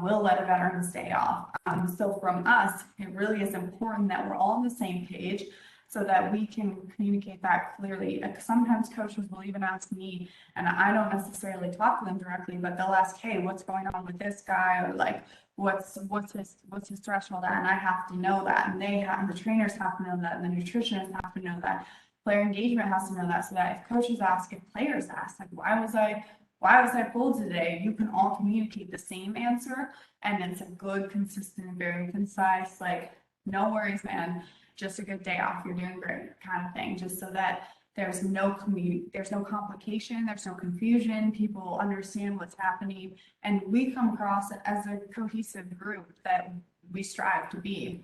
will let a veteran stay off. So from us, it really is important that we're all on the same page so that we can communicate that clearly. Sometimes coaches will even ask me, and I don't necessarily talk to them directly, but they'll ask, hey, what's going on with this guy? Or like, what's his threshold at? And I have to know that, and the trainers have to know that, and the nutritionists have to know that. Player engagement has to know that, so that if coaches ask, if players ask, like, why was I pulled today? You can all communicate the same answer, and it's a good, consistent, very concise, like, no worries, man, just a good day off, you're doing great kind of thing, just so that there's no complication, there's no confusion, people understand what's happening, and we come across as a cohesive group that we strive to be.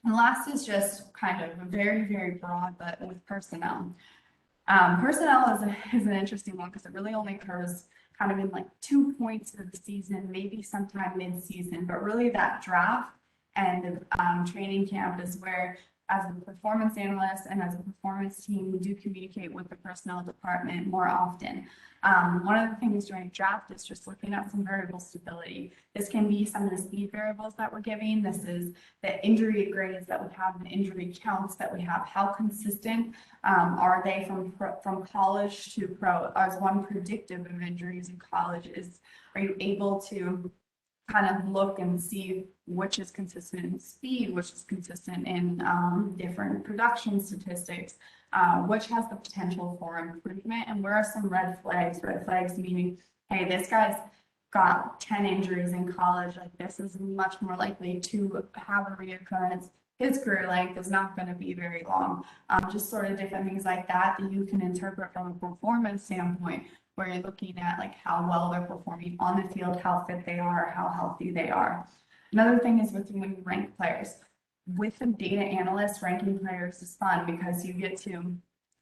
And last is just kind of very, very broad, but with personnel. Personnel is an interesting one because it really only occurs kind of in like 2 points of the season, maybe sometime mid-season, but really that draft and training camp is where, as a performance analyst and as a performance team, we do communicate with the personnel department more often. One of the things during draft is just looking at some variable stability. This can be some of the speed variables that we're giving. This is the injury grades that we have, the injury counts that we have. How consistent are they from college to pro? As one predictive of injuries in college is, are you able to kind of look and see which is consistent in speed, which is consistent in different production statistics, which has the potential for improvement, and where are some red flags? Red flags meaning, hey, this guy's got 10 injuries in college, like this is much more likely to have a reoccurrence. His career length is not going to be very long. Just sort of different things like that you can interpret from a performance standpoint, where you're looking at like how well they're performing on the field, how fit they are, how healthy they are. Another thing is when you rank players. With a data analyst, ranking players is fun because you get to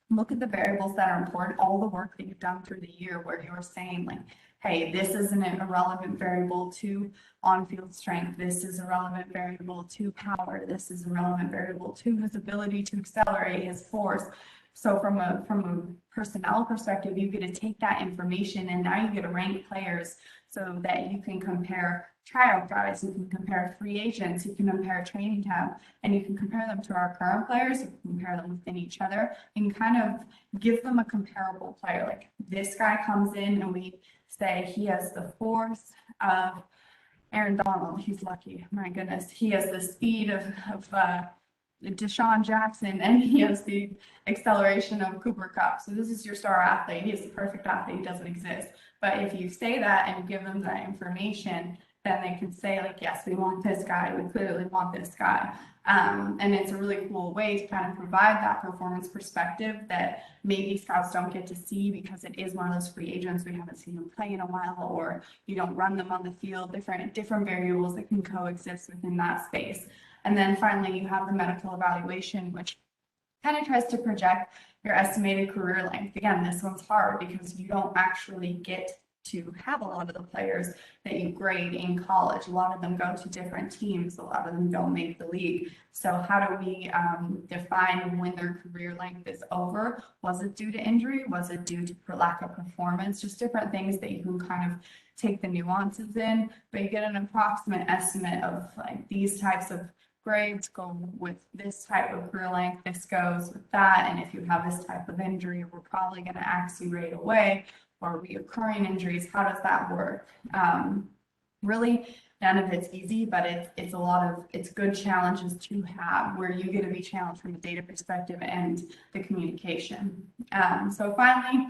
look at the variables that are important, all the work that you've done through the year, where you're saying like, hey, this is an irrelevant variable to on-field strength. This is a relevant variable to power. This is a relevant variable to his ability to accelerate, his force. So from a personnel perspective, you get to take that information and now you get to rank players so that you can compare tryout guys, you can compare free agents, you can compare training camp, and you can compare them to our current players, you can compare them within each other, and kind of give them a comparable player. Like this guy comes in and we say he has the force of Aaron Donald, he's lucky, my goodness. He has the speed of Deshaun Jackson, and he has the acceleration of Cooper Kupp. So this is your star athlete. He's the perfect athlete. He doesn't exist. But if you say that and you give them that information, then they can say like, yes, we want this guy. We clearly want this guy. And it's a really cool way to kind of provide that performance perspective that maybe scouts don't get to see because it is one of those free agents. We haven't seen them play in a while, or you don't run them on the field, different variables that can coexist within that space. And then finally, you have the medical evaluation, which kind of tries to project your estimated career length. Again, this one's hard because you don't actually get to have a lot of the players that you grade in college. A lot of them go to different teams. A lot of them don't make the league. So how do we define when their career length is over? Was it due to injury? Was it due to lack of performance? Just different things that you can kind of take the nuances in, but you get an approximate estimate of like these types of grades go with this type of career length, this goes with that. And if you have this type of injury, we're probably going to axe you right away, or reoccurring injuries. How does that work? Really, none of it's easy, but it's good challenges to have where you get to be challenged from a data perspective and the communication. So finally,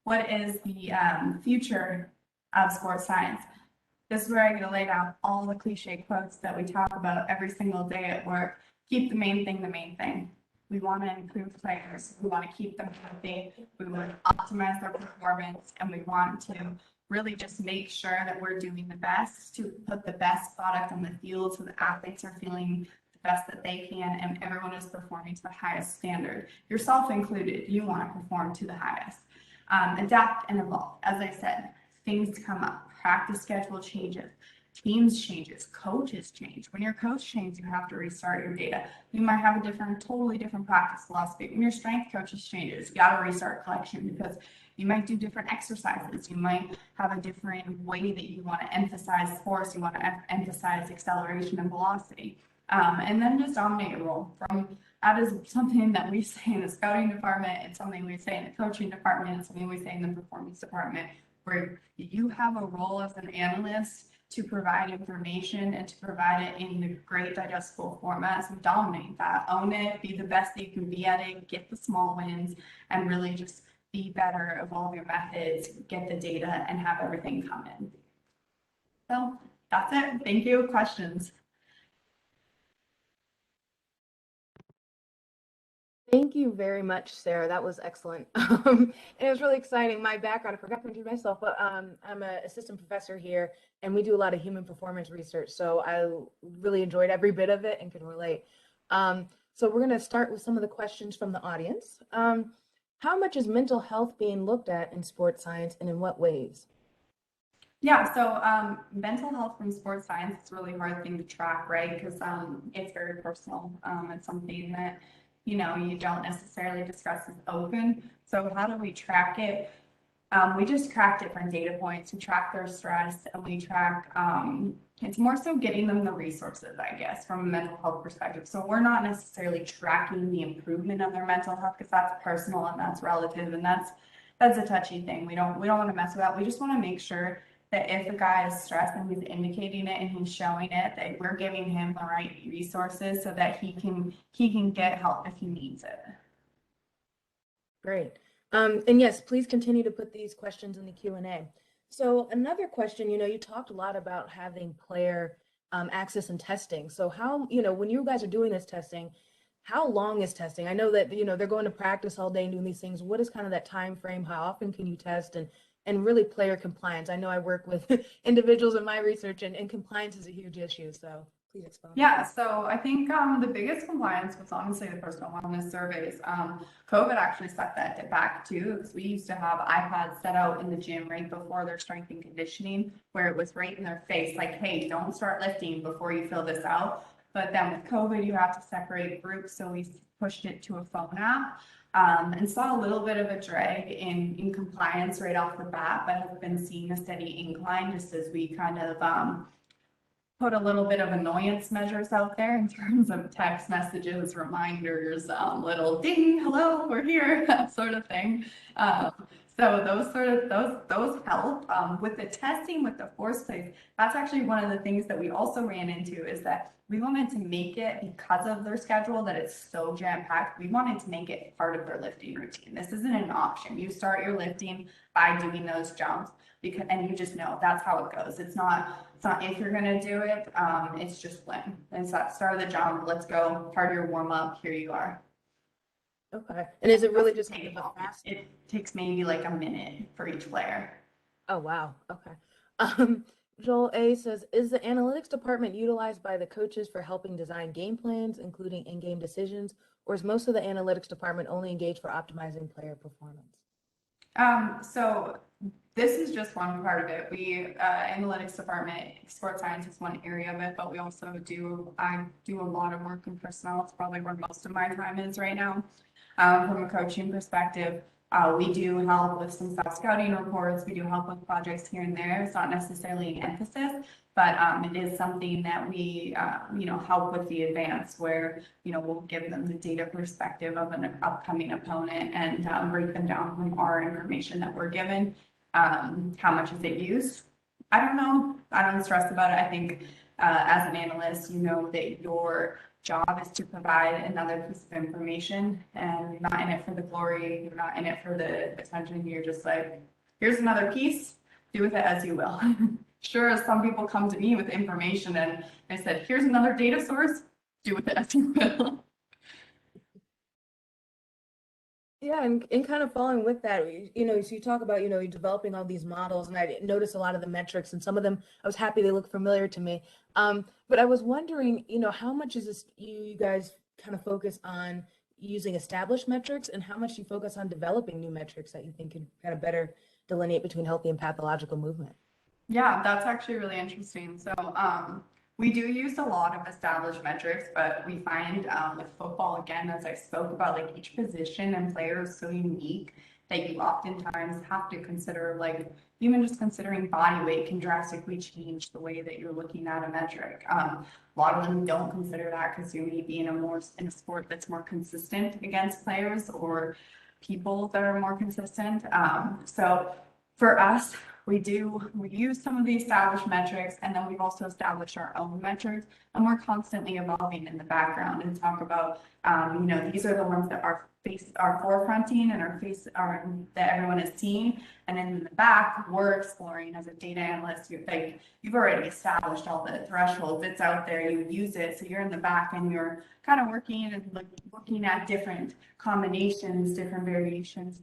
what is the future of sports science? This is where I get to lay down all the cliche quotes that we talk about every single day at work. Keep the main thing the main thing. We want to improve players. We want to keep them healthy. We want to optimize their performance, and we want to really just make sure that we're doing the best to put the best product on the field so the athletes are feeling the best that they can and everyone is performing to the highest standard. Yourself included, you want to perform to the highest. Adapt and evolve. As I said, things come up, practice schedule changes, teams changes, coaches change. When your coach changes, you have to restart your data. You might have a totally different practice philosophy. When your strength coaches changes, you got to restart collection because you might do different exercises. You might have a different way that you want to emphasize force. You want to emphasize acceleration and velocity. And then just dominate your role. That is something that we say in the scouting department. It's something we say in the coaching department. It's something we say in the performance department, where you have a role as an analyst to provide information and to provide it in the great digestible format. So dominate that, own it, be the best that you can be at it, get the small wins, and really just be better, evolve your methods, get the data, and have everything come in. So that's it. Thank you. Questions? Thank you very much, Sarah. That was excellent. And it was really exciting. My background, I forgot to introduce myself, but I'm an assistant professor here, and we do a lot of human performance research. So I really enjoyed every bit of it and can relate. So we're going to start with some of the questions from the audience. How much is mental health being looked at in sports science, and in what ways? Yeah, so mental health from sports science is a really hard thing to track, right? Because it's very personal. It's something that, you don't necessarily discuss as open. So how do we track it? We just track different data points. We track their stress, and we track, it's more so getting them the resources, I guess, from a mental health perspective. So we're not necessarily tracking the improvement of their mental health because that's personal and that's relative, and that's a touchy thing. We don't want to mess with that. We just want to make sure that if a guy is stressed and he's indicating it and he's showing it, that we're giving him the right resources so that he can get help if he needs it. Great. And yes, please continue to put these questions in the Q&A. So another question, you talked a lot about having player access and testing. So how, when you guys are doing this testing, how long is testing? I know that, they're going to practice all day and doing these things. What is kind of that time frame? How often can you test, and really player compliance? I know I work with individuals in my research, and compliance is a huge issue. So please expound. Yeah, so I think the biggest compliance was honestly the personal wellness surveys. COVID actually set that back too, because we used to have iPads set out in the gym right before their strength and conditioning, where it was right in their face, like, hey, don't start lifting before you fill this out. But then with COVID, you have to separate groups, so we pushed it to a phone app. And saw a little bit of a drag in compliance right off the bat, but have been seeing a steady incline just as we kind of put a little bit of annoyance measures out there in terms of text messages, reminders, little ding, hello, we're here, that sort of thing. So those help. With the testing, with the force plays, that's actually one of the things that we also ran into, is that we wanted to make it, because of their schedule, that it's so jam-packed, we wanted to make it part of their lifting routine. This isn't an option. You start your lifting by doing those jumps, and you just know that's how it goes. It's not if you're going to do it, it's just when. It's that start of the jump, let's go, part of your warm-up, here you are. Okay. And is it really just fast? It takes maybe like a minute for each player. Oh, wow. Okay. Joel A says, is the analytics department utilized by the coaches for helping design game plans, including in-game decisions, or is most of the analytics department only engaged for optimizing player performance? So this is just one part of it. We analytics department, sports science is one area of it, but we also I do a lot of work in personnel. It's probably where most of my time is right now. From a coaching perspective, We do help with some self-scouting reports. We do help with projects here and there. It's not necessarily an emphasis, but it is something that we, help with the advance where, we'll give them the data perspective of an upcoming opponent and break them down from our information that we're given. How much is it used? I don't know. I don't stress about it. I think as an analyst, you know that your job is to provide another piece of information, and you're not in it for the glory. You're not in it for the attention. You're just like, here's another piece. Do with it as you will. Sure, some people come to me with information and I said, here's another data source. Do with it as you will. Yeah, and kind of following with that, so you talk about, you're developing all these models, and I noticed a lot of the metrics, and some of them, I was happy they look familiar to me. But I was wondering, how much is this, you guys kind of focus on using established metrics, and how much you focus on developing new metrics that you think can kind of better delineate between healthy and pathological movement? Yeah, that's actually really interesting. So we do use a lot of established metrics, but we find with football, again, as I spoke about, like each position and player is so unique that you oftentimes have to consider, like even just considering body weight can drastically change the way that you're looking at a metric. A lot of them don't consider that because you may be in a sport that's more consistent against players or people that are more consistent. So for us, we use some of the established metrics, and then we've also established our own metrics, and we're constantly evolving in the background and talk about, these are the ones that are forefronting and that everyone is seeing. And then in the back, we're exploring as a data analyst. You've already established all the thresholds. It's out there. You use it. So you're in the back and you're kind of working and looking at different combinations, different variations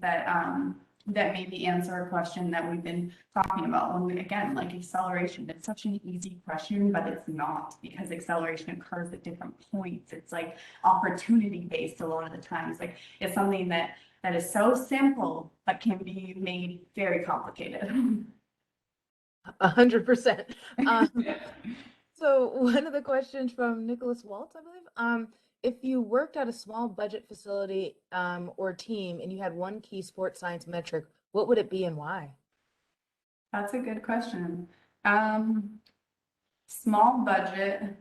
that maybe answer a question that we've been talking about. When again, like acceleration, it's such an easy question, but it's not, because acceleration occurs at different points. It's like opportunity based a lot of the times. Like it's something that is so simple, but can be made very complicated. 100%. So one of the questions from Nicholas Waltz, I believe, if you worked at a small budget facility or team and you had one key sports science metric, what would it be and why? That's a good question. Small budget.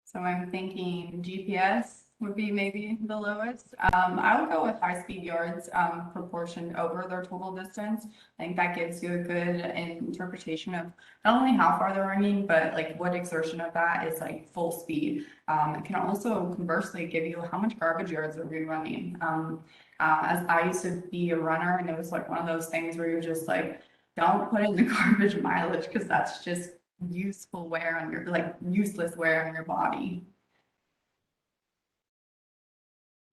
So I'm thinking GPS would be maybe the lowest. I would go with high-speed yards proportioned over their total distance. I think that gives you a good interpretation of not only how far they're running, but like what exertion of that is like full speed. It can also conversely give you how much garbage yards are we running. As I used to be a runner, and it was like one of those things where you're just like, don't put in the garbage mileage because that's just useless wear on your body.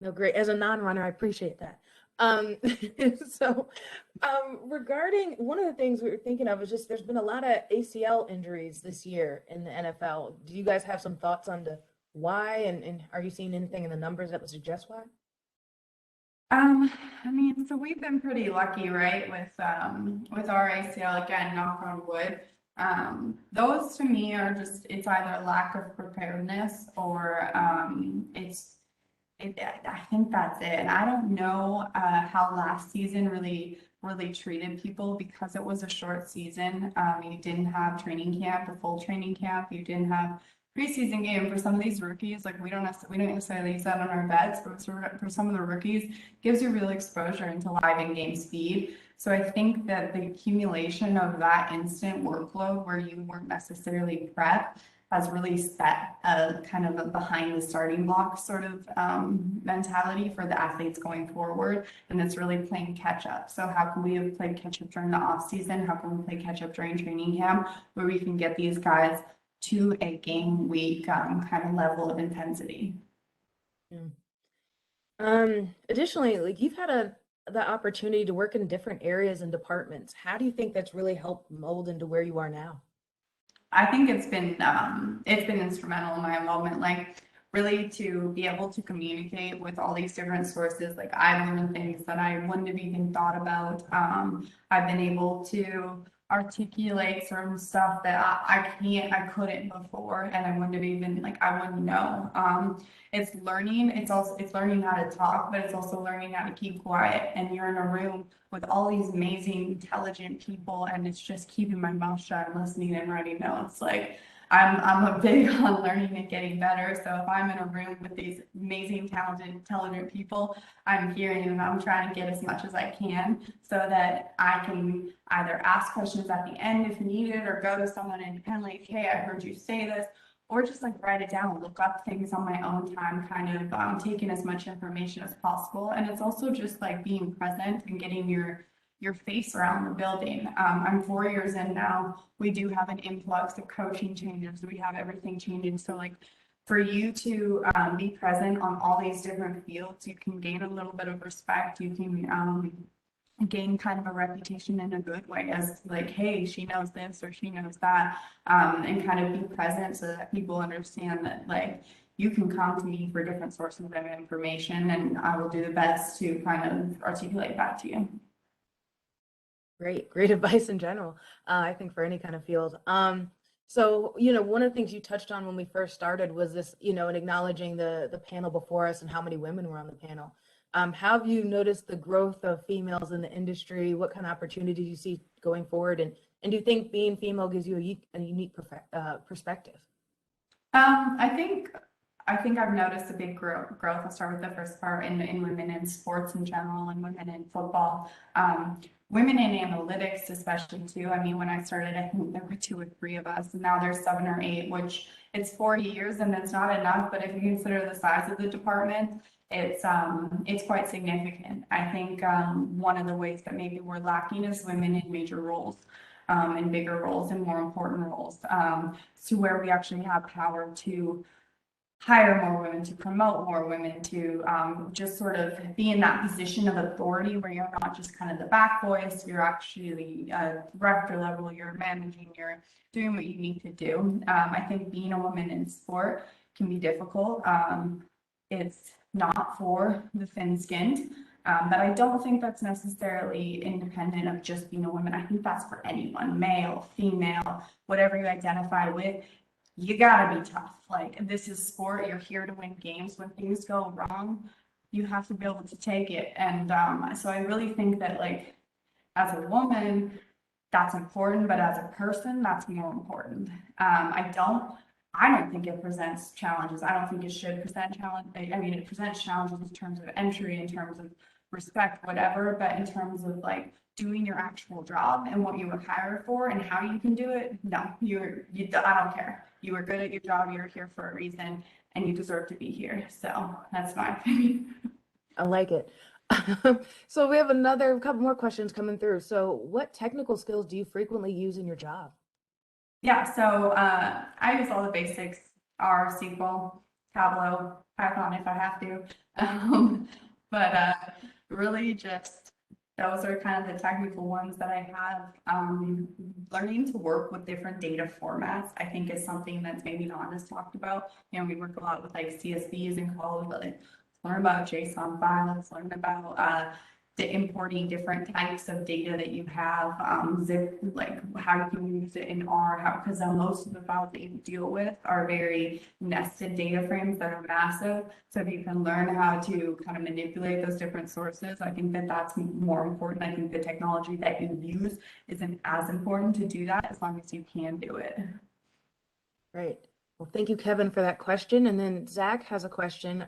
No, great. As a non-runner, I appreciate that. So regarding one of the things we were thinking of is just there's been a lot of ACL injuries this year in the NFL. Do you guys have some thoughts on why, and are you seeing anything in the numbers that would suggest why? So we've been pretty lucky, right, with our ACL, again, knock on wood. Those to me are just, it's either lack of preparedness or I think that's it. And I don't know how last season really treated people because it was a short season. You didn't have training camp, a full training camp. You didn't have preseason game for some of these rookies. Like we don't necessarily use that on our bets, but for some of the rookies, gives you real exposure into live in-game speed. So I think that the accumulation of that instant workload where you weren't necessarily prepped has really set a kind of a behind the starting block sort of mentality for the athletes going forward. And it's really playing catch up. So how can we have played catch up during the off season? How can we play catch up during training camp where we can get these guys to a game week kind of level of intensity? Additionally, like you've had the opportunity to work in different areas and departments. How do you think that's really helped mold into where you are now? I think it's been instrumental in my involvement, like really to be able to communicate with all these different sources. Like I've learned things that I wouldn't have even thought about. I've been able to articulate certain stuff that I couldn't before, and I wouldn't have even, like, I wouldn't know. It's learning, it's learning how to talk, but it's also learning how to keep quiet. And you're in a room with all these amazing, intelligent people, and it's just keeping my mouth shut and listening and writing notes. Like, I'm a big on learning and getting better. So if I'm in a room with these amazing, talented, intelligent people, I'm hearing and I'm trying to get as much as I can so that I can either ask questions at the end if needed, or go to someone independently, hey, I heard you say this, or just like write it down, look up things on my own time, kind of taking as much information as possible. And it's also just like being present and getting your face around the building. I'm 4 years in now. We do have an influx of coaching changes. We have everything changing. So like for you to be present on all these different fields, you can gain a little bit of respect. You can gain kind of a reputation in a good way as like, hey, she knows this or she knows that, and kind of be present so that people understand that like you can come to me for different sources of information, and I will do the best to kind of articulate that to you. Great advice in general, I think for any kind of field. So, one of the things you touched on when we first started was this, and acknowledging the panel before us and how many women were on the panel. How have you noticed the growth of females in the industry? What kind of opportunities you see going forward? And do you think being female gives you a unique perspective? I think I've noticed a big growth. I'll start with the first part in women in sports in general and women in football. Women in analytics, especially too. I mean, when I started, I think there were 2 or 3 of us, and now there's 7 or 8, which it's 4 years, and that's not enough. But if you consider the size of the department, it's quite significant. I think one of the ways that maybe we're lacking is women in major roles, in bigger roles and more important roles, to where we actually have power to hire more women, to promote more women, to just sort of be in that position of authority where you're not just kind of the back voice, you're actually director level, you're managing, you're doing what you need to do. I think being a woman in sport can be difficult. It's not for the thin-skinned, but I don't think that's necessarily independent of just being a woman. I think that's for anyone, male, female, whatever you identify with. You gotta be tough. Like, this is sport. You're here to win games. When things go wrong, you have to be able to take it. And so I really think that, like, as a woman, that's important, but as a person, that's more important. I don't think it presents challenges. I don't think it should present challenge. I mean, it presents challenges in terms of entry, in terms of respect, whatever, but in terms of like doing your actual job and what you were hired for and how you can do it, no, I don't care. You were good at your job, you're here for a reason, and you deserve to be here. So that's my opinion. I like it. So we have a couple more questions coming through. So what technical skills do you frequently use in your job? Yeah, so I use all the basics, R, SQL, Tableau, Python if I have to. But really just those are kind of the technical ones that I have. Learning to work with different data formats, I think, is something that's maybe not as talked about. We work a lot with like CSVs in college, but like, learn about JSON files, learn about the importing different types of data that you have, zip, like how you can use it in R, because most of the files that you deal with are very nested data frames that are massive. So if you can learn how to kind of manipulate those different sources, I think that that's more important. I think the technology that you use isn't as important to do that as long as you can do it. Great. Well, thank you, Kevin, for that question. And then Zach has a question.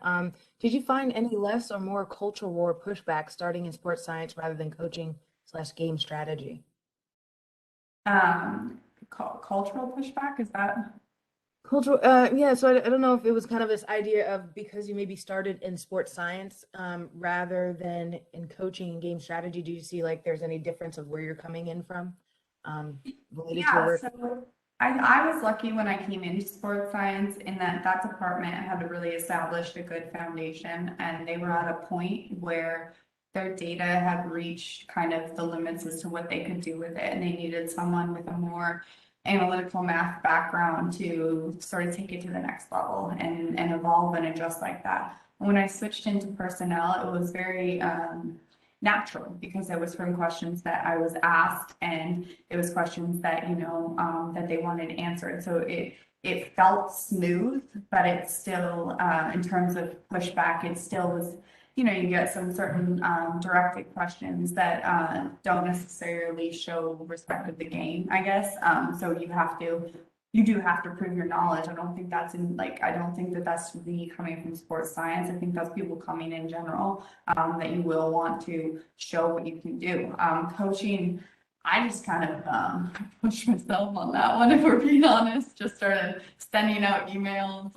Did you find any less or more cultural war pushback starting in sports science rather than coaching/game strategy? Cultural pushback, is that? Cultural, yeah. So I don't know if it was kind of this idea of because you maybe started in sports science rather than in coaching and game strategy. Do you see like there's any difference of where you're coming in from related to your work? So I was lucky when I came into sports science in that department had really established a good foundation, and they were at a point where their data had reached kind of the limits as to what they could do with it, and they needed someone with a more analytical math background to sort of take it to the next level and evolve and adjust like that. When I switched into personnel, it was very natural because it was from questions that I was asked, and it was questions that, that they wanted answered. So it felt smooth, but it still, in terms of pushback, it still was, you get some certain directed questions that don't necessarily show respect of the game, I guess. So you do have to prove your knowledge. I don't think I don't think that that's me coming from sports science. I think that's people coming in general, that you will want to show what you can do. Coaching, I just kind of pushed myself on that one, if we're being honest. Just started sending out emails,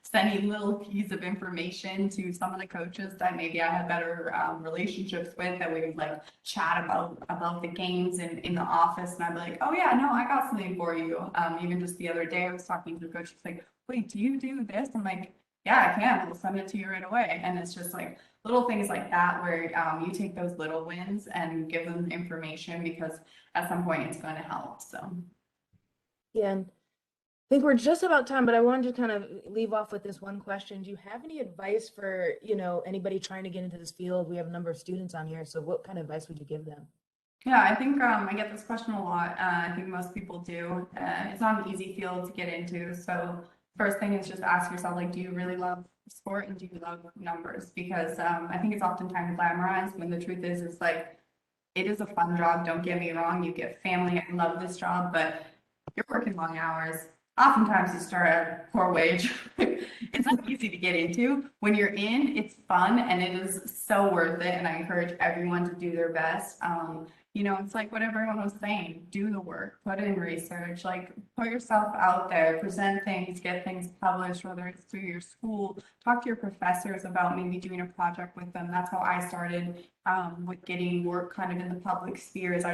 sending little keys of information to some of the coaches that maybe I had better relationships with, that we would like chat about the games in the office, and I'd be like, oh yeah, no, I got something for you. Even just the other day, I was talking to a coach. She's like, wait, do you do this? I'm like, yeah, I can. We'll send it to you right away. And it's just like little things like that where you take those little wins and give them information, because at some point it's going to help. So Yeah, and I think we're just about time, but I wanted to kind of leave off with this one question. Do you have any advice for, anybody trying to get into this field? We have a number of students on here, so what kind of advice would you give them? yeah, I think I get this question a lot. I think most people do. It's not an easy field to get into. So first thing is just ask yourself, like, do you really love sport, and do you love numbers? Because I think it's oftentimes glamorized, when the truth is like, it is a fun job. Don't get me wrong. You get family. I love this job, but you're working long hours. Oftentimes you start at a poor wage. It's not easy to get into. When you're in, it's fun and it is so worth it. And I encourage everyone to do their best. It's like what everyone was saying, do the work, put in research, like put yourself out there, present things, get things published, whether it's through your school, talk to your professors about maybe doing a project with them. That's how I started with getting work kind of in the public spheres. I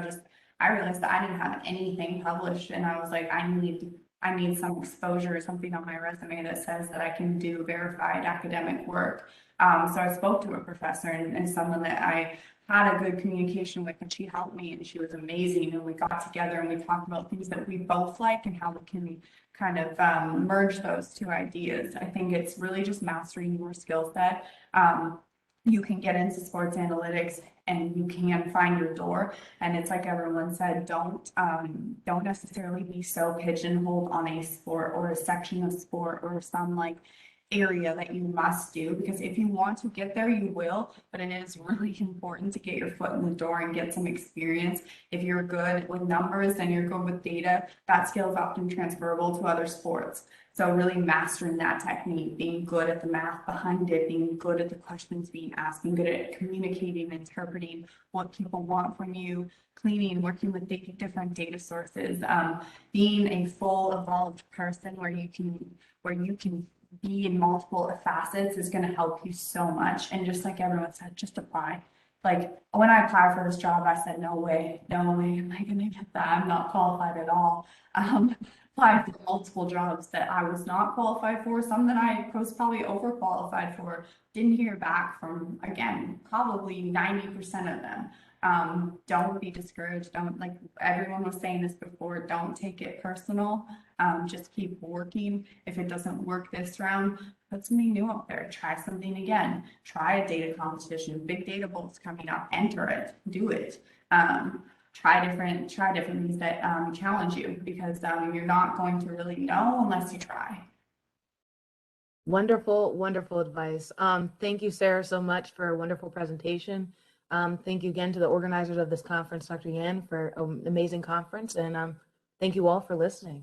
realized that I didn't have anything published, and I was like, I need some exposure or something on my resume that says that I can do verified academic work. So I spoke to a professor and someone that I had a good communication with, and she helped me, and she was amazing. And we got together and we talked about things that we both like and how we can kind of merge those two ideas. I think it's really just mastering your skill set. You can get into sports analytics and you can find your door. And it's like everyone said, don't necessarily be so pigeonholed on a sport or a section of sport or some like area that you must do, because if you want to get there, you will, but it is really important to get your foot in the door and get some experience. If you're good with numbers and you're good with data, that skill is often transferable to other sports. So really mastering that technique, being good at the math behind it, being good at the questions being asked, being good at communicating, interpreting what people want from you, cleaning, working with different data sources, being a full evolved person where you can be in multiple facets is going to help you so much. And just like everyone said, just apply. Like when I applied for this job, I said, no way am I going to get that. I'm not qualified at all. Applied for multiple jobs that I was not qualified for, some that I was probably overqualified for. Didn't hear back from, again, probably 90% of them. Don't be discouraged. Don't, like everyone was saying this before, don't take it personal. Just keep working. If it doesn't work this round, put something new up there. Try something again. Try a data competition. Big data bowl's coming up. Enter it. Do it. Try different things that challenge you, because you're not going to really know unless you try. Wonderful, wonderful advice. Thank you, Sarah, so much for a wonderful presentation. Thank you again to the organizers of this conference, Dr. Yan, for an amazing conference, and thank you all for listening.